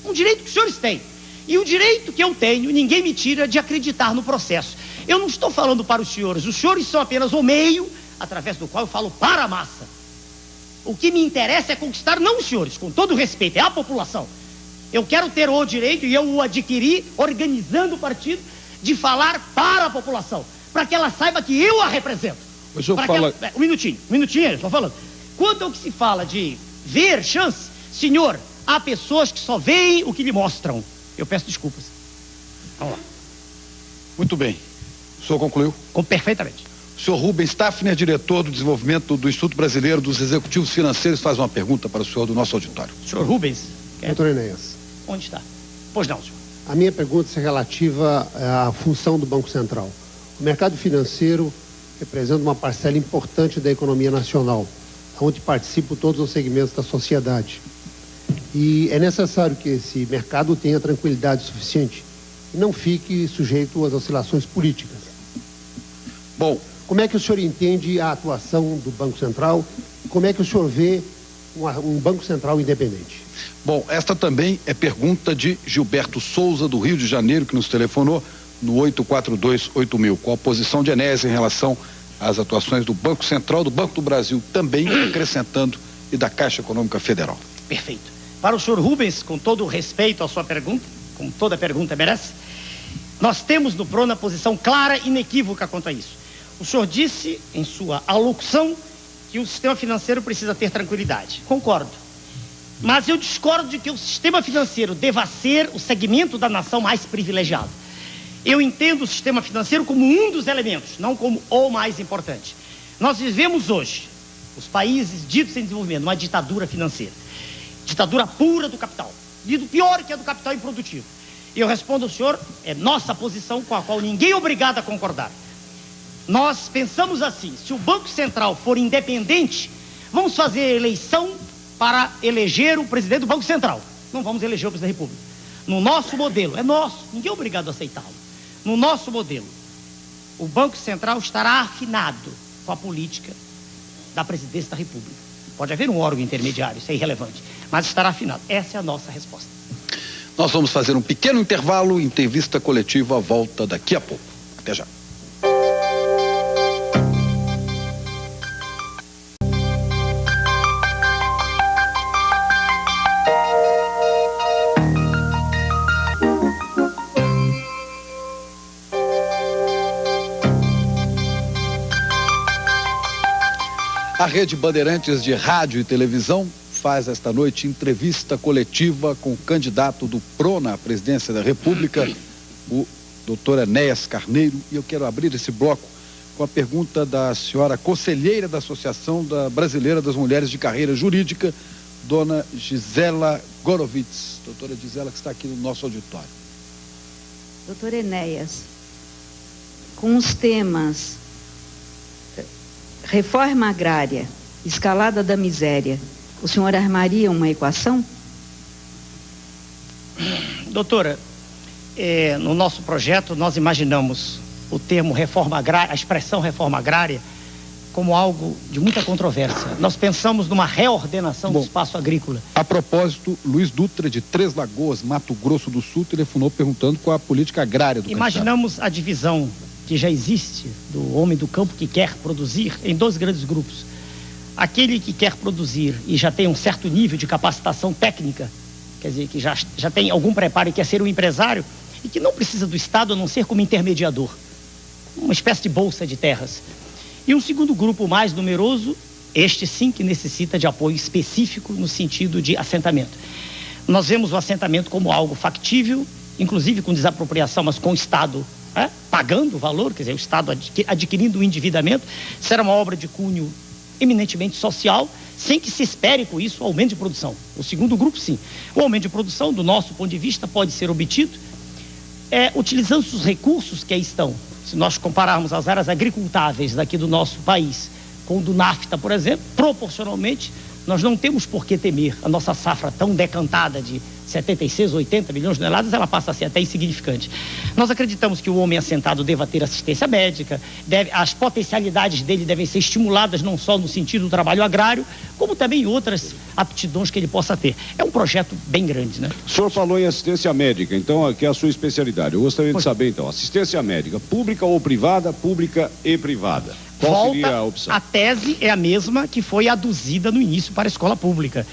Um direito que os senhores têm. E o direito que eu tenho, ninguém me tira de acreditar no processo. Eu não estou falando para os senhores são apenas o meio através do qual eu falo para a massa. O que me interessa é conquistar, não os senhores, com todo respeito, é a população. Eu quero ter o direito, e eu o adquiri organizando o partido, de falar para a população, para que ela saiba que eu a represento. O senhor fala... Um minutinho, eu estou falando. Quanto ao que se fala de ver chance, senhor, há pessoas que só veem o que lhe mostram. Eu peço desculpas. Vamos lá. Muito bem. O senhor concluiu? Perfeitamente. O senhor Rubens Staffner, diretor do desenvolvimento do Instituto Brasileiro dos Executivos Financeiros, faz uma pergunta para o senhor do nosso auditório. Senhor Rubens? Doutor Enéas. Onde está? Pois não, senhor. A minha pergunta é relativa à função do Banco Central. O mercado financeiro representa uma parcela importante da economia nacional, onde participam todos os segmentos da sociedade. E é necessário que esse mercado tenha tranquilidade suficiente e não fique sujeito às oscilações políticas. Bom, como é que o senhor entende a atuação do Banco Central? Como é que o senhor vê um Banco Central independente? Bom, esta também é pergunta de Gilberto Souza, do Rio de Janeiro, que nos telefonou no 842-8000. Qual a posição de Enéas em relação às atuações do Banco Central, do Banco do Brasil também, acrescentando, e da Caixa Econômica Federal? Perfeito. Para o senhor Rubens, com todo o respeito à sua pergunta, como toda pergunta merece, nós temos no PRONA posição clara e inequívoca quanto a isso. O senhor disse, em sua alocução, que o sistema financeiro precisa ter tranquilidade. Concordo. Mas eu discordo de que o sistema financeiro deva ser o segmento da nação mais privilegiado. Eu entendo o sistema financeiro como um dos elementos, não como o mais importante. Nós vivemos hoje, os países ditos em desenvolvimento, uma ditadura financeira. Ditadura pura do capital. E do pior que é do capital improdutivo. E eu respondo ao senhor, é nossa posição com a qual ninguém é obrigado a concordar. Nós pensamos assim, se o Banco Central for independente, vamos fazer eleição para eleger o presidente do Banco Central. Não vamos eleger o presidente da República. No nosso modelo, é nosso, ninguém é obrigado a aceitá-lo. No nosso modelo, o Banco Central estará afinado com a política da presidência da República. Pode haver um órgão intermediário, isso é irrelevante, mas estará afinado. Essa é a nossa resposta. Nós vamos fazer um pequeno intervalo, entrevista coletiva, volta daqui a pouco. Até já. A Rede Bandeirantes de Rádio e Televisão faz esta noite entrevista coletiva com o candidato do PRONA à presidência da República, o doutor Enéas Carneiro, e eu quero abrir esse bloco com a pergunta da senhora conselheira da Associação Brasileira das Mulheres de Carreira Jurídica, dona Gisela Gorovitz. Doutora Gisela, que está aqui no nosso auditório. Doutor Enéas, com os temas reforma agrária, escalada da miséria, o senhor armaria uma equação? Doutora, no nosso projeto nós imaginamos o termo reforma agrária, a expressão reforma agrária, como algo de muita controvérsia. Nós pensamos numa reordenação do espaço agrícola. A propósito, Luiz Dutra, de Três Lagoas, Mato Grosso do Sul, telefonou perguntando qual a política agrária do Imaginamos a divisão que já existe do homem do campo que quer produzir em dois grandes grupos. Aquele que quer produzir e já tem um certo nível de capacitação técnica, quer dizer, que já tem algum preparo e quer ser um empresário, e que não precisa do Estado a não ser como intermediador, uma espécie de bolsa de terras. E um segundo grupo mais numeroso, este sim que necessita de apoio específico no sentido de assentamento. Nós vemos o assentamento como algo factível, inclusive com desapropriação, mas com o Estado pagando o valor, quer dizer, o Estado adquirindo o endividamento. Será uma obra de cunho eminentemente social, sem que se espere com isso o aumento de produção. O segundo grupo, sim. O aumento de produção, do nosso ponto de vista, pode ser obtido utilizando os recursos que aí estão. Se nós compararmos as áreas agricultáveis daqui do nosso país com o do NAFTA, por exemplo, proporcionalmente, nós não temos por que temer. A nossa safra tão decantada de 76, 80 milhões de toneladas, ela passa a ser até insignificante. Nós acreditamos que o homem assentado deva ter assistência médica, as potencialidades dele devem ser estimuladas não só no sentido do trabalho agrário, como também outras aptidões que ele possa ter. É um projeto bem grande, né? O senhor falou em assistência médica, então, que é a sua especialidade. Eu gostaria de saber, então, assistência médica, pública ou privada, pública e privada. Qual seria a opção? A tese é a mesma que foi aduzida no início para a escola pública.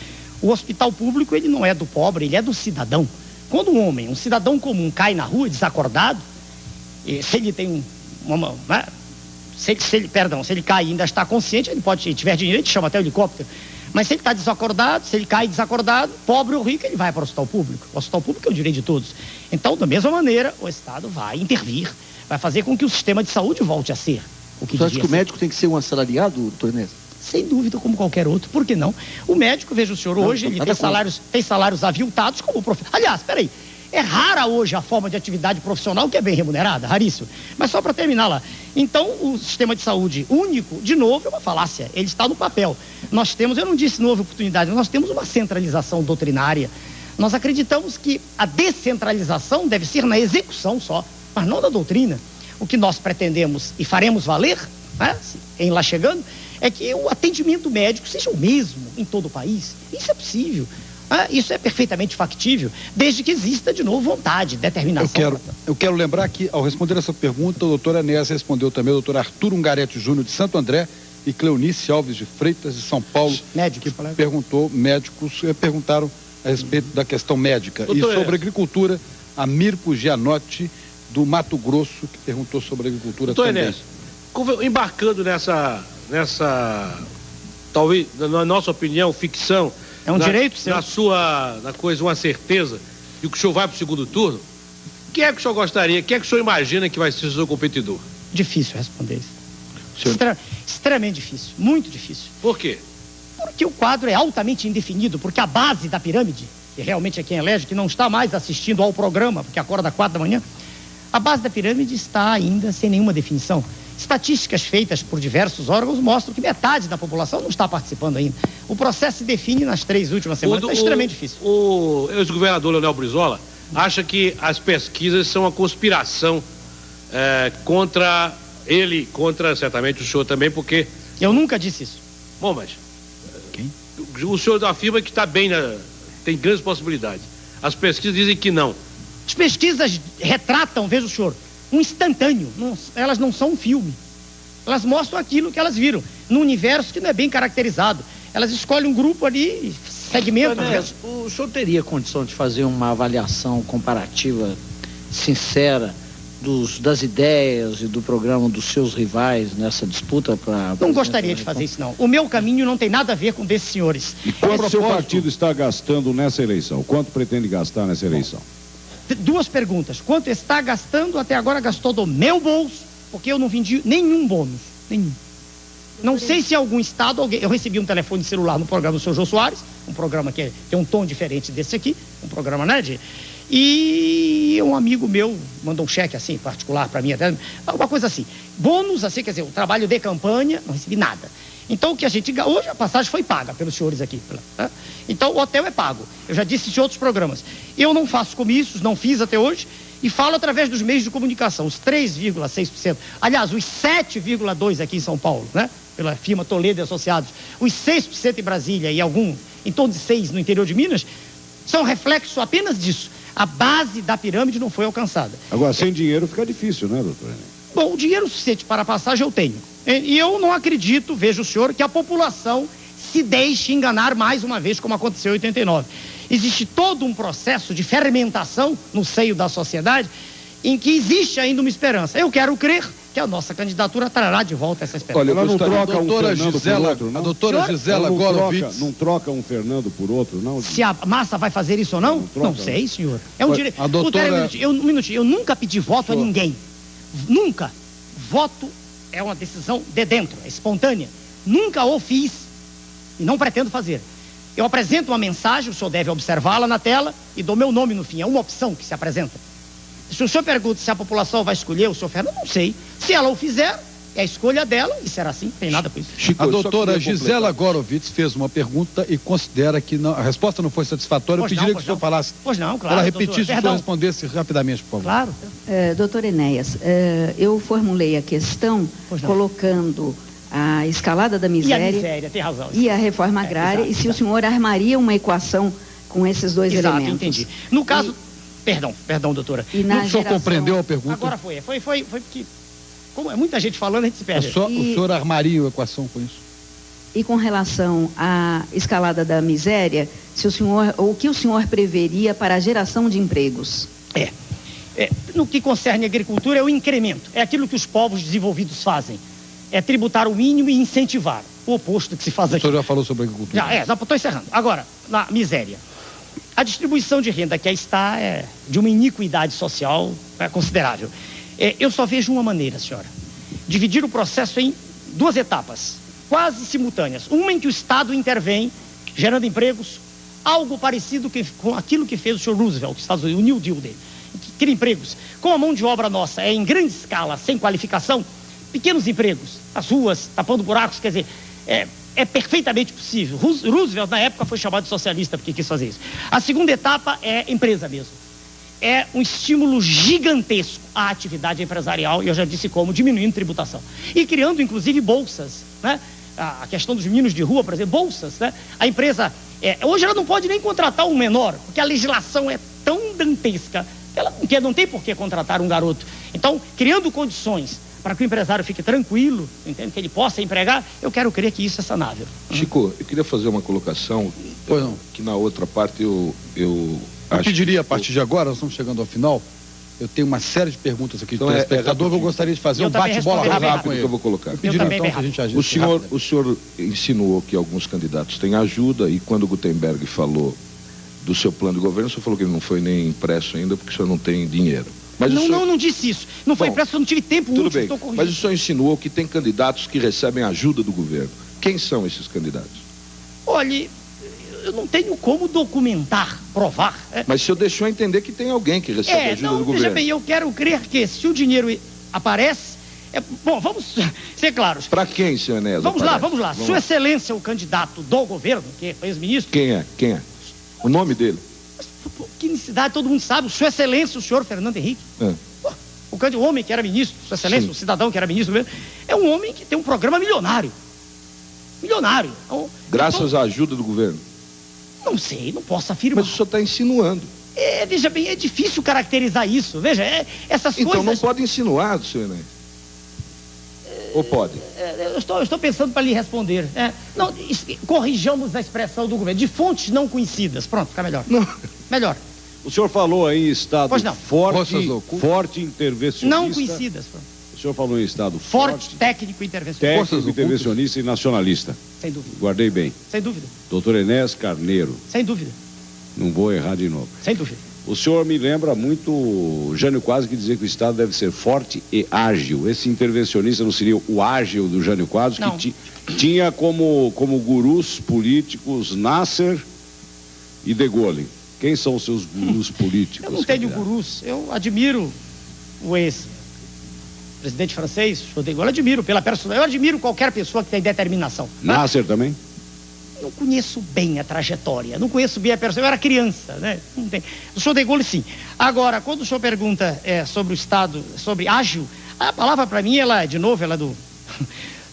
O hospital público, ele não é do pobre, ele é do cidadão. Quando um cidadão comum, cai na rua desacordado, se ele tem se ele cai e ainda está consciente, ele pode, se tiver dinheiro, ele chama até o helicóptero. Mas se ele está desacordado, se ele cai desacordado, pobre ou rico, ele vai para o hospital público. O hospital público é o direito de todos. Então, da mesma maneira, o Estado vai intervir, vai fazer com que o sistema de saúde volte a ser o que Você acha que o médico tem que ser um assalariado, doutor Inés? Sem dúvida, como qualquer outro. Por que não? O médico, veja o senhor, hoje ele tem salários aviltados como profissional. Aliás, peraí, é rara hoje a forma de atividade profissional que é bem remunerada, raríssimo. Mas só para terminar lá. Então, o sistema de saúde único, de novo, é uma falácia. Ele está no papel. Nós temos, eu não disse não houve oportunidade, nós temos uma centralização doutrinária. Nós acreditamos que a descentralização deve ser na execução só, mas não na doutrina. O que nós pretendemos e faremos valer, em lá chegando, é que o atendimento médico seja o mesmo em todo o país. Isso é possível. Isso é perfeitamente factível, desde que exista, de novo, vontade, determinação. Eu quero lembrar que, ao responder essa pergunta, o doutor Enéas respondeu também o doutor Arthur Ungarete Júnior, de Santo André, e Cleonice Alves de Freitas, de São Paulo, médicos perguntaram a respeito da questão médica. Doutor, e sobre agricultura, a Mirko Gianotti, do Mato Grosso, que perguntou sobre a agricultura doutor também. Enéas, embarcando nessa, talvez, na nossa opinião, ficção, é um direito seu. Na coisa, uma certeza, e que o senhor vai para o segundo turno, quem é que o senhor gostaria, quem é que o senhor imagina que vai ser o seu competidor? Difícil responder isso. Extremamente difícil, muito difícil. Por quê? Porque o quadro é altamente indefinido, porque a base da pirâmide, que realmente é quem elege, que não está mais assistindo ao programa, porque acorda às 4 da manhã, a base da pirâmide está ainda sem nenhuma definição. Estatísticas feitas por diversos órgãos mostram que metade da população não está participando ainda. O processo se define nas 3 últimas semanas. É extremamente difícil. O ex-governador Leonel Brizola acha que as pesquisas são uma conspiração contra ele, contra certamente o senhor também, porque... Eu nunca disse isso. Bom, mas... Quem? O senhor afirma que está bem, tem grandes possibilidades. As pesquisas dizem que não. As pesquisas retratam, veja o senhor, um instantâneo. Elas não são um filme. Elas mostram aquilo que elas viram, num universo que não é bem caracterizado. Elas escolhem um grupo ali, segmentam. O senhor teria condição de fazer uma avaliação comparativa, sincera, das ideias e do programa dos seus rivais nessa disputa para... Não gostaria de fazer isso, não. O meu caminho não tem nada a ver com desses senhores. E quanto o seu partido está gastando nessa eleição? Quanto pretende gastar nessa eleição? 2 perguntas. Quanto está gastando? Até agora gastou do meu bolso, porque eu não vendi nenhum bônus. Nenhum. Não sei se em algum estado alguém... Eu recebi um telefone celular no programa do Sr. Jô Soares, um programa que tem um tom diferente desse aqui, um programa, né, E um amigo meu mandou um cheque assim, particular para mim, até uma coisa assim, bônus assim, quer dizer, o trabalho de campanha, não recebi nada. Então o que a gente, hoje a passagem foi paga pelos senhores aqui, tá? Então o hotel é pago, eu já disse isso em outros programas. Eu não faço comícios, não fiz até hoje, e falo através dos meios de comunicação, os 3,6%, aliás, os 7,2% aqui em São Paulo, né? Pela firma Toledo e Associados, os 6% em Brasília e em torno de 6% no interior de Minas, são reflexo apenas disso. A base da pirâmide não foi alcançada. Agora, sem dinheiro fica difícil, né, doutor? Bom, o dinheiro suficiente para a passagem eu tenho. E eu não acredito, veja o senhor, que a população se deixe enganar mais uma vez, como aconteceu em 89. Existe todo um processo de fermentação no seio da sociedade em que existe ainda uma esperança. Eu quero crer que a nossa candidatura trará de volta essa esperança. Olha, ela não troca a doutora Gisela Gorovitz não troca um Fernando por outro, não? Se a massa vai fazer isso ou não? Não sei, senhor. É um direito. A doutora... Um minutinho, eu nunca pedi voto a ninguém. Nunca. Voto é uma decisão de dentro, é espontânea. Nunca o fiz e não pretendo fazer. Eu apresento uma mensagem, o senhor deve observá-la na tela e dou meu nome no fim. É uma opção que se apresenta. Se o senhor pergunta se a população vai escolher o senhor Fernando, não sei. Se ela o fizer, é a escolha dela e será assim, não tem nada com isso. Chico, a doutora Gisela Gorovitz fez uma pergunta e considera que a resposta não foi satisfatória. Eu pediria que o senhor falasse. Pois não, claro. Ela repetisse, o senhor respondesse rapidamente, por favor. Claro. Doutor Enéas, eu formulei a questão colocando a escalada da miséria, e a miséria, tem razão, e a reforma agrária, exato, e se o senhor armaria uma equação com esses dois elementos. Entendi. No caso... Perdão, doutora. E na o senhor compreendeu a pergunta? Agora foi porque, como é muita gente falando, a gente se perde. O senhor armaria a equação com isso? E com relação à escalada da miséria, o que o senhor preveria para a geração de empregos? No que concerne a agricultura, é o incremento. É aquilo que os povos desenvolvidos fazem. É tributar o mínimo e incentivar. O oposto do que se faz aqui. O senhor já falou sobre a agricultura? Já estou encerrando. Agora, na miséria. A distribuição de renda que aí está é de uma iniquidade social considerável. Eu só vejo uma maneira, senhora. Dividir o processo em duas etapas, quase simultâneas. Uma em que o Estado intervém, gerando empregos, algo parecido com aquilo que fez o senhor Roosevelt, Estados Unidos, o New Deal dele. Que cria empregos. Como a mão de obra nossa é em grande escala, sem qualificação, pequenos empregos, as ruas, tapando buracos, quer dizer... É perfeitamente possível. Roosevelt, na época, foi chamado de socialista porque quis fazer isso. A segunda etapa é empresa mesmo. É um estímulo gigantesco à atividade empresarial, e eu já disse como, diminuindo tributação. E criando, inclusive, bolsas, né? A questão dos meninos de rua, por exemplo, bolsas, né? A empresa, hoje ela não pode nem contratar um menor, porque a legislação é tão dantesca que ela não tem por que contratar um garoto. Então, criando condições para que o empresário fique tranquilo, entende? Que ele possa empregar, eu quero crer que isso é sanável. Chico, eu queria fazer uma colocação, que na outra parte eu pediria, a partir de agora, nós estamos chegando ao final, eu tenho uma série de perguntas aqui do telespectador que eu gostaria de fazer um bate-bola rápido com ele. Que eu vou colocar. Eu pediria então que a gente agisse o senhor insinuou que alguns candidatos têm ajuda, e quando o Gutenberg falou do seu plano de governo, o senhor falou que ele não foi nem impresso ainda porque o senhor não tem dinheiro. Mas não disse isso. Não foi impresso, eu não tive tempo útil. Tudo bem, mas o senhor insinuou que tem candidatos que recebem ajuda do governo. Quem são esses candidatos? Olha, eu não tenho como documentar, provar. Mas o senhor deixou entender que tem alguém que recebe ajuda do governo. Veja bem, eu quero crer que se o dinheiro aparece... Bom, vamos ser claros. Para quem, senhor Enéas? Vamos lá. Sua Excelência, o candidato do governo, que é ex-ministro... Quem é? O nome dele? Que necessidade, todo mundo sabe. Sua Excelência, o senhor Fernando Henrique. O homem que era ministro, Sua Excelência, o cidadão que era ministro, é um homem que tem um programa milionário. Graças à ajuda do governo? Não sei, não posso afirmar. Mas o senhor está insinuando. Veja bem, é difícil caracterizar isso. Veja, essas coisas... Então não pode insinuar, senhor Enéas. Ou pode? Eu estou pensando para lhe responder. Não, corrijamos a expressão do governo. De fontes não conhecidas. Pronto, fica melhor. Não. Melhor. O senhor falou aí em estado forte intervencionista. Não conhecidas. Pronto. O senhor falou em estado forte, técnico intervencionista. Técnico, intervencionista e nacionalista. Sem dúvida. Guardei bem. Sem dúvida. Doutor Enéas Carneiro. Sem dúvida. Não vou errar de novo. Sem dúvida. O senhor me lembra muito Jânio Quadros, que dizia que o Estado deve ser forte e ágil. Esse intervencionista não seria o ágil do Jânio Quadros, que tinha como gurus políticos Nasser e De Gaulle. Quem são os seus gurus políticos? Eu não tenho gurus, eu admiro o ex-presidente francês, Charles de Gaulle, admiro pela personalidade, eu admiro qualquer pessoa que tem determinação. Nasser também? Não conheço bem a trajetória, não conheço bem a pessoa, eu era criança, né? Não tem. O senhor de Gaulle, sim. Agora, quando o senhor pergunta sobre o Estado, sobre ágil, a palavra para mim, ela, de novo, ela é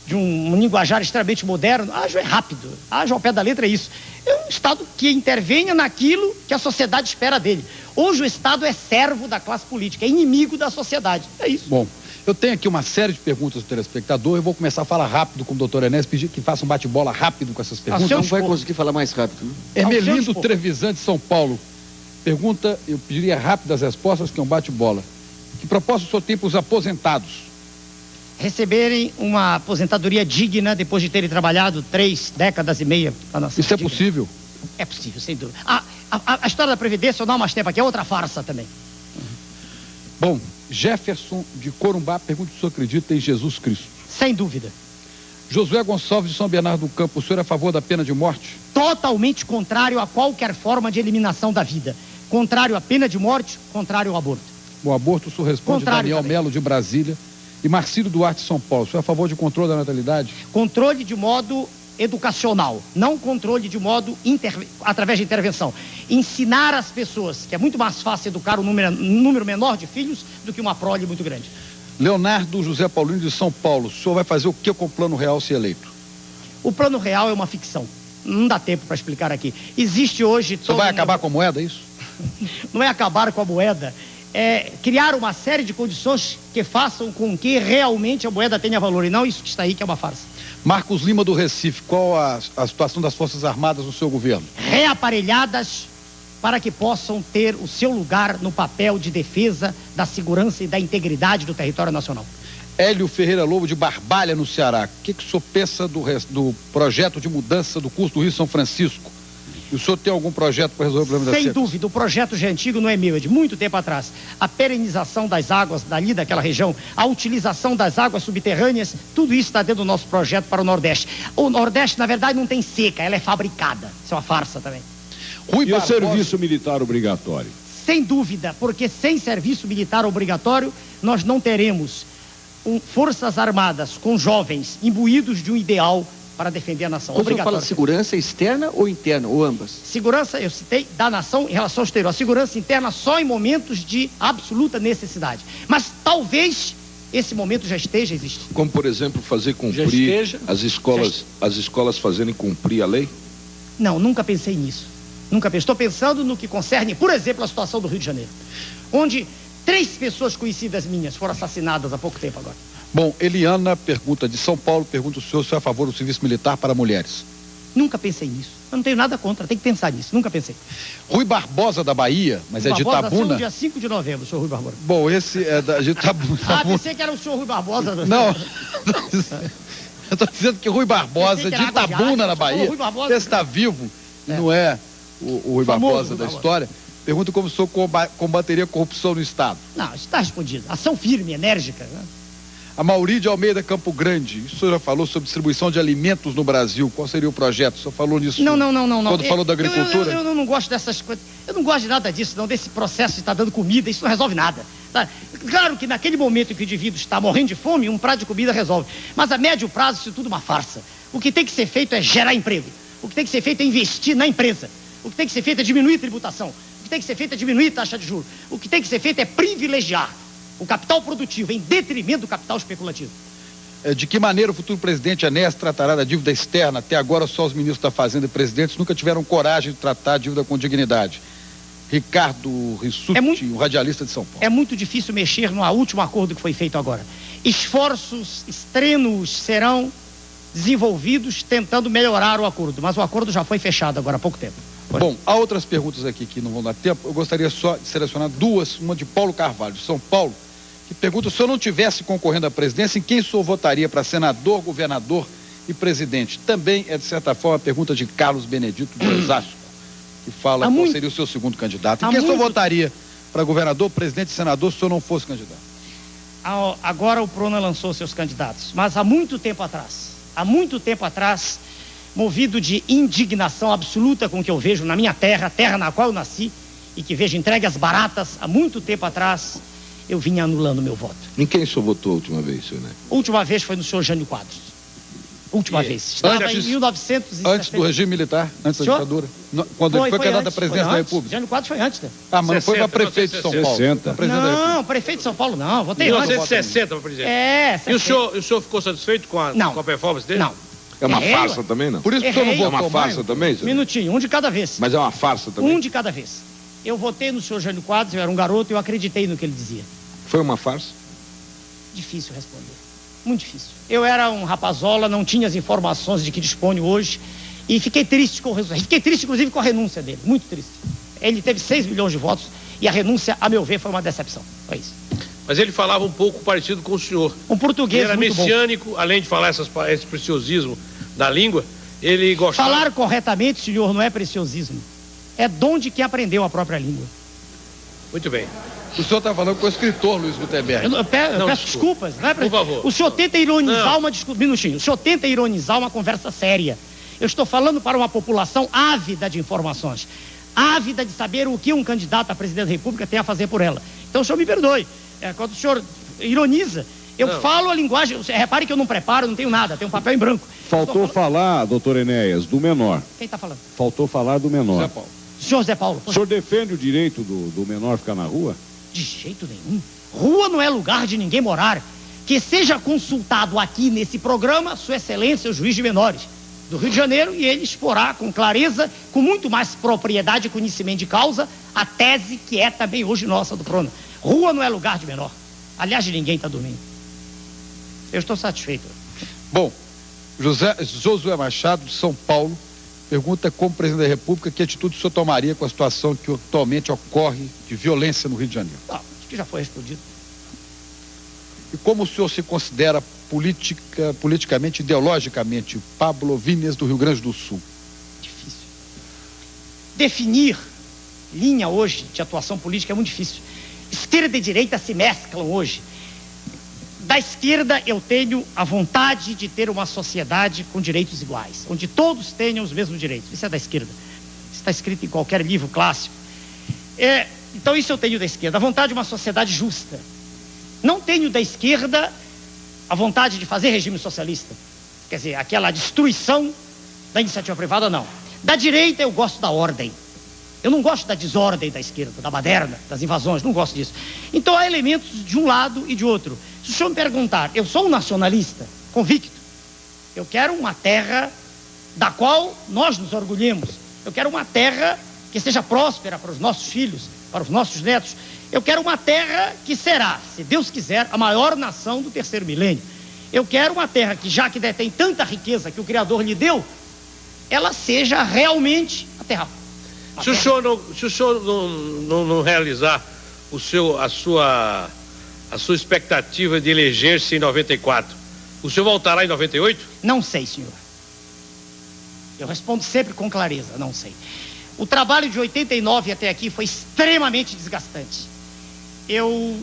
de um linguajar extremamente moderno. Ágil é rápido, ágil ao pé da letra é isso. É um Estado que intervenha naquilo que a sociedade espera dele. Hoje o Estado é servo da classe política, é inimigo da sociedade, é isso. Bom, eu tenho aqui uma série de perguntas do telespectador, eu vou começar a falar rápido com o doutor Enéas, pedir que faça um bate-bola rápido com essas perguntas. Não vai conseguir falar mais rápido. Né? Hermelindo Trevisan, de São Paulo, pergunta, eu pediria rápidas respostas, que é um bate-bola. Que proposta o senhor tem para os aposentados? Receberem uma aposentadoria digna depois de terem trabalhado 3 décadas e meia para nossa. Isso é possível? É possível, sem dúvida. A história da Previdência, eu não há mais tempo aqui, é outra farsa também. Bom, Jefferson de Corumbá pergunta se o senhor acredita em Jesus Cristo. Sem dúvida. Josué Gonçalves de São Bernardo do Campo, o senhor é a favor da pena de morte? Totalmente contrário a qualquer forma de eliminação da vida. Contrário à pena de morte, contrário ao aborto. O aborto, o senhor responde Contrário Daniel também. Melo de Brasília. E Marcílio Duarte de São Paulo, o senhor é a favor de controle da natalidade? Controle de modo educacional, não controle de modo através de intervenção. Ensinar as pessoas que é muito mais fácil educar um número menor de filhos do que uma prole muito grande. Leonardo José Paulino de São Paulo, o senhor vai fazer o que com o Plano Real se eleito? O Plano Real é uma ficção. Não dá tempo para explicar aqui. Existe hoje... O senhor vai acabar com a moeda, é isso? Não é acabar com a moeda, é criar uma série de condições que façam com que realmente a moeda tenha valor, e não isso que está aí, que é uma farsa. Marcos Lima do Recife, qual a situação das Forças Armadas no seu governo? Reaparelhadas para que possam ter o seu lugar no papel de defesa da segurança e da integridade do território nacional. Hélio Ferreira Lobo de Barbalha, no Ceará, o que o senhor pensa do projeto de mudança do curso do Rio São Francisco? E o senhor tem algum projeto para resolver o problema da Sem seca? dúvida, o projeto já é antigo, não é meu, é de muito tempo atrás. A perenização das águas dali daquela região, a utilização das águas subterrâneas, tudo isso está dentro do nosso projeto para o Nordeste. O Nordeste, na verdade, não tem seca, ela é fabricada. Isso é uma farsa também. E o serviço militar obrigatório? Sem dúvida, porque sem serviço militar obrigatório, nós não teremos forças armadas com jovens imbuídos de um ideal para defender a nação. Quando você fala segurança externa ou interna, ou ambas? Segurança, eu citei, da nação em relação ao exterior. A segurança interna só em momentos de absoluta necessidade. Mas talvez esse momento já esteja existindo. Como, por exemplo, fazer cumprir as escolas fazerem cumprir a lei? Não, nunca pensei nisso. Nunca pensei. Estou pensando no que concerne, por exemplo, a situação do Rio de Janeiro, onde 3 pessoas conhecidas minhas foram assassinadas há pouco tempo agora. Bom, Eliana pergunta de São Paulo, pergunta se o senhor é a favor do serviço militar para mulheres. Nunca pensei nisso. Eu não tenho nada contra, tem que pensar nisso. Nunca pensei. Rui Barbosa da Bahia, mas Rui é de Barbosa Itabuna. nasceu no dia 5 de novembro, o senhor Rui Barbosa. Bom, esse é de Itabuna. Pensei que era o senhor Rui Barbosa. Não, eu estou dizendo que Rui Barbosa de Itabuna, na Bahia, esse está vivo, e não é o Rui Barbosa da história. Pergunta como o senhor combateria a corrupção no Estado. Não, isso está respondido. Ação firme, enérgica, né? A Mauri de Almeida Campo Grande, o senhor já falou sobre distribuição de alimentos no Brasil, qual seria o projeto? O senhor falou nisso? Não. Quando falou da agricultura? Eu não gosto dessas coisas, eu não gosto de nada disso, não, desse processo de estar dando comida, isso não resolve nada. Tá? Claro que naquele momento em que o indivíduo está morrendo de fome, um prato de comida resolve, mas a médio prazo isso tudo é uma farsa. O que tem que ser feito é gerar emprego, o que tem que ser feito é investir na empresa, o que tem que ser feito é diminuir a tributação, o que tem que ser feito é diminuir a taxa de juros, o que tem que ser feito é privilegiar o capital produtivo em detrimento do capital especulativo. De que maneira o futuro presidente Enéas tratará da dívida externa? Até agora só os ministros da Fazenda e presidentes nunca tiveram coragem de tratar a dívida com dignidade. Ricardo Rissuti, um radialista de São Paulo. É muito difícil mexer no último acordo que foi feito agora. Esforços extremos serão desenvolvidos tentando melhorar o acordo, mas o acordo já foi fechado agora há pouco tempo. Bom, há outras perguntas aqui que não vão dar tempo. Eu gostaria só de selecionar duas, uma de Paulo Carvalho, de São Paulo, que pergunta: se eu não tivesse concorrendo à presidência, em quem o senhor votaria para senador, governador e presidente? Também é, de certa forma, a pergunta de Carlos Benedito de Osasco, que fala qual seria o seu segundo candidato. Em quem o senhor votaria para governador, presidente e senador se o senhor não fosse candidato? Agora o Prona lançou seus candidatos, mas há muito tempo atrás, movido de indignação absoluta com o que eu vejo na minha terra, a terra na qual eu nasci, e que vejo entregues baratas há muito tempo atrás, eu vinha anulando meu voto. Em quem o senhor votou a última vez, senhor Neto? Última vez foi no senhor Jânio Quadros. Última vez. Estava em 1960. Antes do regime militar, antes da ditadura. Quando ele foi candidato à presidência da República. Jânio Quadros foi antes, né? Ah, mas não foi para prefeito de São Paulo. 60. Não, prefeito de São Paulo não. Votei antes. 1960 para presidente. É, E o senhor ficou satisfeito com a performance dele? Não. É uma farsa também, não? Por isso que o senhor não votou. É uma farsa também, senhor? Minutinho, um de cada vez. Mas é uma farsa também? Um de cada vez. Eu votei no senhor Jânio Quadros, eu era um garoto e eu acreditei no que ele dizia. Foi uma farsa? Difícil responder. Muito difícil. Eu era um rapazola, não tinha as informações de que disponho hoje e fiquei triste com o resultado. Fiquei triste, inclusive, com a renúncia dele. Muito triste. Ele teve 6 milhões de votos e a renúncia, a meu ver, foi uma decepção. Foi isso. Mas ele falava um pouco parecido com o senhor. Um português ele era muito messiânico, além de falar esse preciosismo da língua, ele gostava... Falar corretamente, senhor, não é preciosismo. É dom de quem aprendeu a própria língua. Muito bem. O senhor está falando com o escritor Luiz Gutenberg. Eu peço desculpas. Não é Por favor. O senhor tenta ironizar minutinho. O senhor tenta ironizar uma conversa séria. Eu estou falando para uma população ávida de informações. Ávida de saber o que um candidato a presidente da República tem a fazer por ela. Então o senhor me perdoe. Quando o senhor ironiza, eu falo a linguagem. Repare que eu não preparo, não tenho nada. Tenho um papel em branco. Faltou falar, doutor Enéas, do menor. Quem está falando? Faltou falar do menor. Zé Paulo. Senhor Zé Paulo. O senhor defende o direito do menor ficar na rua? De jeito nenhum. Rua não é lugar de ninguém morar. Que seja consultado aqui nesse programa, Sua Excelência, o juiz de menores do Rio de Janeiro, e ele exporá com clareza, com muito mais propriedade e conhecimento de causa, a tese que é também hoje nossa do Prona. Rua não é lugar de menor. Aliás, de ninguém está dormindo. Eu estou satisfeito. Bom, Josué Machado, de São Paulo, pergunta como presidente da República que atitude o senhor tomaria com a situação que atualmente ocorre de violência no Rio de Janeiro. Acho que já foi respondido. E como o senhor se considera politicamente, ideologicamente, Pablo Vínias do Rio Grande do Sul? Difícil. Definir linha hoje de atuação política é muito difícil. Esquerda e direita se mesclam hoje. Da esquerda eu tenho a vontade de ter uma sociedade com direitos iguais, onde todos tenham os mesmos direitos. Isso é da esquerda. Isso está escrito em qualquer livro clássico. Então isso eu tenho da esquerda, a vontade de uma sociedade justa. Não tenho da esquerda a vontade de fazer regime socialista. Quer dizer, aquela destruição da iniciativa privada, não. Da direita eu gosto da ordem. Eu não gosto da desordem da esquerda, da baderna, das invasões, não gosto disso. Então há elementos de um lado e de outro. Se o senhor me perguntar, eu sou um nacionalista, convicto. Eu quero uma terra da qual nós nos orgulhemos. Eu quero uma terra que seja próspera para os nossos filhos, para os nossos netos. Eu quero uma terra que será, se Deus quiser, a maior nação do terceiro milênio. Eu quero uma terra que, já que detém tanta riqueza que o Criador lhe deu, ela seja realmente a terra. Se o senhor não realizar a sua expectativa de eleger-se em 94, o senhor voltará em 98? Não sei, senhor. Eu respondo sempre com clareza, não sei. O trabalho de 89 até aqui foi extremamente desgastante. Eu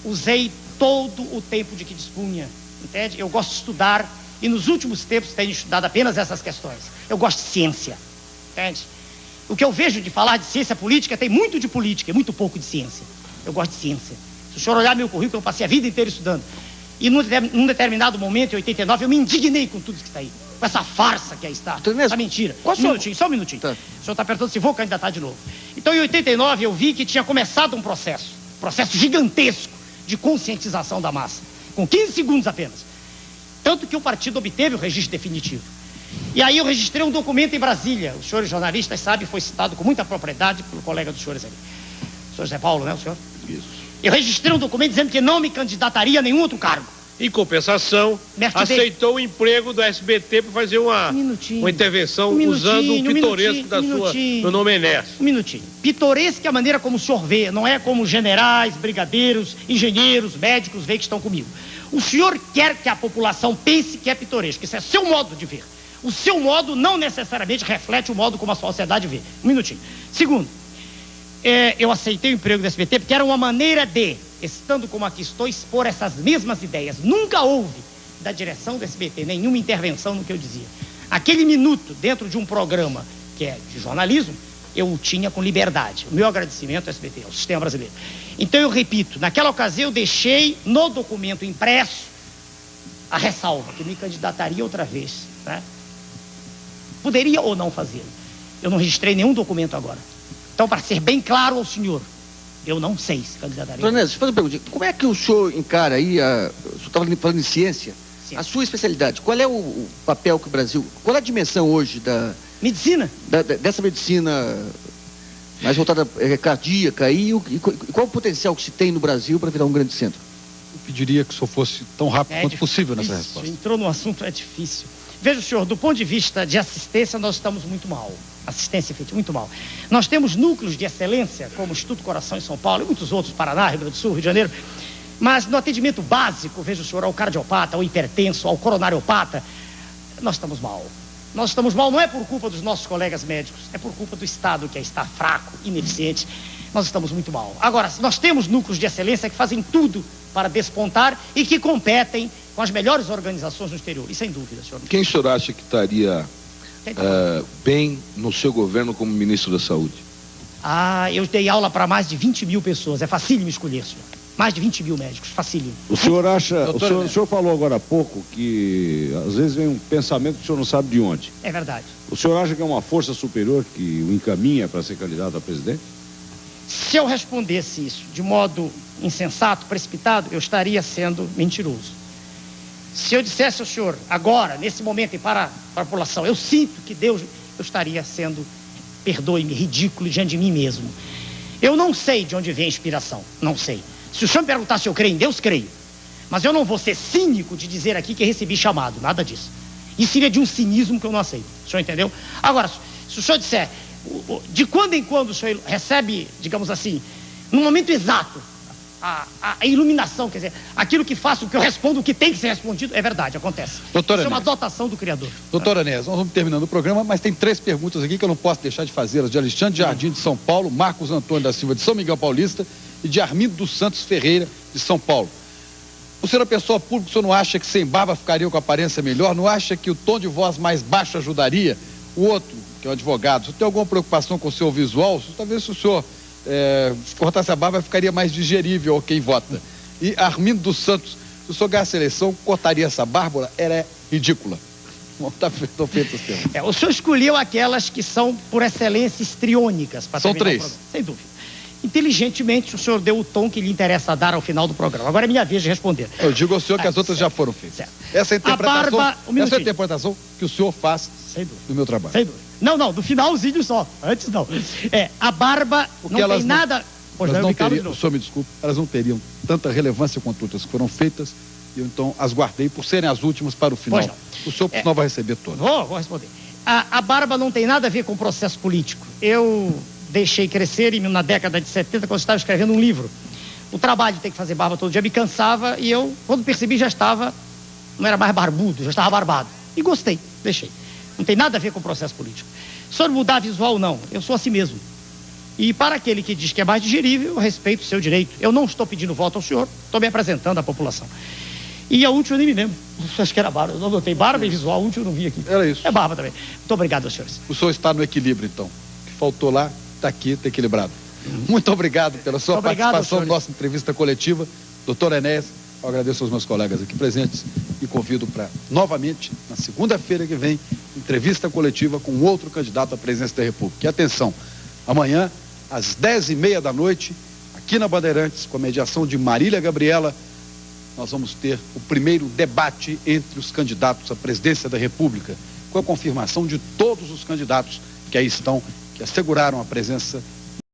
usei todo o tempo de que dispunha, entende? Eu gosto de estudar e nos últimos tempos tenho estudado apenas essas questões. Eu gosto de ciência, entende? O que eu vejo de falar de ciência política tem muito de política e muito pouco de ciência. Eu gosto de ciência. Se o senhor olhar meu currículo, eu passei a vida inteira estudando. E num determinado momento, em 89, eu me indignei com tudo que está aí. Com essa farsa que aí está. Essa mentira. Só um minutinho. Tá. O senhor está perguntando se vou candidatar de novo. Então, em 89, eu vi que tinha começado um processo gigantesco de conscientização da massa. Com 15 segundos apenas. Tanto que o partido obteve o registro definitivo. E aí eu registrei um documento em Brasília. Os senhores jornalistas sabem, foi citado com muita propriedade pelo colega dos senhores ali. O senhor Zé Paulo, né, o senhor? Isso. Eu registrei um documento dizendo que não me candidataria a nenhum outro cargo. Em compensação, aceitou o emprego do SBT para fazer uma intervenção usando o pitoresco do nome Enéas. Um minutinho. Pitoresco é a maneira como o senhor vê, não é como generais, brigadeiros, engenheiros, médicos veem que estão comigo. O senhor quer que a população pense que é pitoresco, isso é seu modo de ver. O seu modo não necessariamente reflete o modo como a sociedade vê. Um minutinho. Segundo, eu aceitei o emprego do SBT porque era uma maneira de, estando como aqui estou, expor essas mesmas ideias. Nunca houve, da direção do SBT, nenhuma intervenção no que eu dizia. Aquele minuto dentro de um programa que é de jornalismo, eu o tinha com liberdade. O meu agradecimento ao SBT, ao sistema brasileiro. Então eu repito, naquela ocasião eu deixei no documento impresso a ressalva, que me candidataria outra vez, né? Poderia ou não fazê-lo. Eu não registrei nenhum documento agora. Então, para ser bem claro ao senhor, eu não sei se candidataria. Dona Inês, deixa eu fazer uma pergunta. Como é que o senhor encara aí, o senhor estava falando em ciência, a sua especialidade? Qual é o papel que o Brasil, qual é a dimensão hoje da... Medicina? Dessa medicina mais voltada cardíaca aí, e qual o potencial que se tem no Brasil para virar um grande centro? Eu pediria que o senhor fosse tão rápido quanto possível nessa resposta. Entrou no assunto, é difícil. Veja, senhor, do ponto de vista de assistência, nós estamos muito mal. Assistência efetiva, muito mal. Nós temos núcleos de excelência, como o Instituto Coração em São Paulo e muitos outros, Paraná, Rio Grande do Sul, Rio de Janeiro. Mas no atendimento básico, veja o senhor, ao cardiopata, ao hipertenso, ao coronariopata, nós estamos mal. Nós estamos mal não é por culpa dos nossos colegas médicos, é por culpa do Estado, que está fraco, ineficiente. Nós estamos muito mal. Agora, nós temos núcleos de excelência que fazem tudo para despontar e que competem com as melhores organizações no exterior. E sem dúvida, senhor. Quem o senhor acha que estaria bem no seu governo como ministro da Saúde? Eu dei aula para mais de 20 mil pessoas. É facílimo escolher, senhor. Mais de 20 mil médicos, facílimo. O senhor acha... O senhor falou agora há pouco que às vezes vem um pensamento que o senhor não sabe de onde. É verdade. O senhor acha que é uma força superior que o encaminha para ser candidato a presidente? Se eu respondesse isso de modo insensato, precipitado, eu estaria sendo mentiroso. Se eu dissesse ao senhor, agora, nesse momento, e para a população, eu sinto que Deus, eu estaria sendo, perdoe-me, ridículo diante de mim mesmo. Eu não sei de onde vem a inspiração, não sei. Se o senhor me perguntar se eu creio em Deus, creio. Mas eu não vou ser cínico de dizer aqui que recebi chamado, nada disso. Isso seria de um cinismo que eu não aceito, o senhor entendeu? Agora, se o senhor disser, de quando em quando o senhor recebe, digamos assim, no momento exato, a iluminação, quer dizer, aquilo que faço, que eu respondo, o que tem que ser respondido, é verdade, acontece. Doutora Isso é uma dotação do Criador. Doutora Inês, nós vamos terminando o programa, mas tem 3 perguntas aqui que eu não posso deixar de fazê-las, de Alexandre Jardim, de São Paulo, Marcos Antônio da Silva, de São Miguel Paulista, e de Armindo dos Santos Ferreira, de São Paulo. O senhor é pessoa pública, o senhor não acha que sem barba ficaria com aparência melhor? Não acha que o tom de voz mais baixo ajudaria? O outro, que é um advogado, se tem alguma preocupação com o seu visual, talvez se o senhor cortasse a barba ficaria mais digerível ao quem vota. E Armindo dos Santos, se o senhor ganhasse a eleição, cortaria essa barba? Ela é ridícula. Estou feito assim. O senhor escolheu aquelas que são, por excelência, histriônicas. São 3. Sem dúvida. Inteligentemente, o senhor deu o tom que lhe interessa dar ao final do programa. Agora é minha vez de responder. Eu digo ao senhor que as outras já foram feitas. Certo. Essa é a interpretação que o senhor faz do meu trabalho. Sem dúvida. Não, do finalzinho só. Antes não. A barba não tem nada... O senhor me desculpe, elas não teriam tanta relevância quanto outras que foram feitas, e eu então as guardei por serem as últimas para o final. O senhor não vai receber todas. Vou responder. A barba não tem nada a ver com o processo político. Eu deixei crescer na década de 70, quando eu estava escrevendo um livro. O trabalho de ter que fazer barba todo dia me cansava, e eu, quando percebi, não era mais barbudo, já estava barbado. E gostei, deixei. Não tem nada a ver com o processo político. Sobre mudar visual, não. Eu sou assim mesmo. E para aquele que diz que é mais digerível, eu respeito o seu direito. Eu não estou pedindo voto ao senhor, estou me apresentando à população. E a última eu nem me lembro. Acho que era barba. Eu não notei barba e visual, a última eu não vi aqui. Era isso. É barba também. Muito obrigado aos senhores. O senhor está no equilíbrio, então. O que faltou lá, está aqui, está equilibrado. Muito obrigado pela sua participação na nossa entrevista coletiva. Doutor Enéas, eu agradeço aos meus colegas aqui presentes e convido para, novamente, na segunda-feira que vem, entrevista coletiva com outro candidato à presidência da República. E atenção, amanhã, às 10h30 da noite, aqui na Bandeirantes, com a mediação de Marília Gabriela, nós vamos ter o primeiro debate entre os candidatos à presidência da República, com a confirmação de todos os candidatos que aí estão, que asseguraram a presença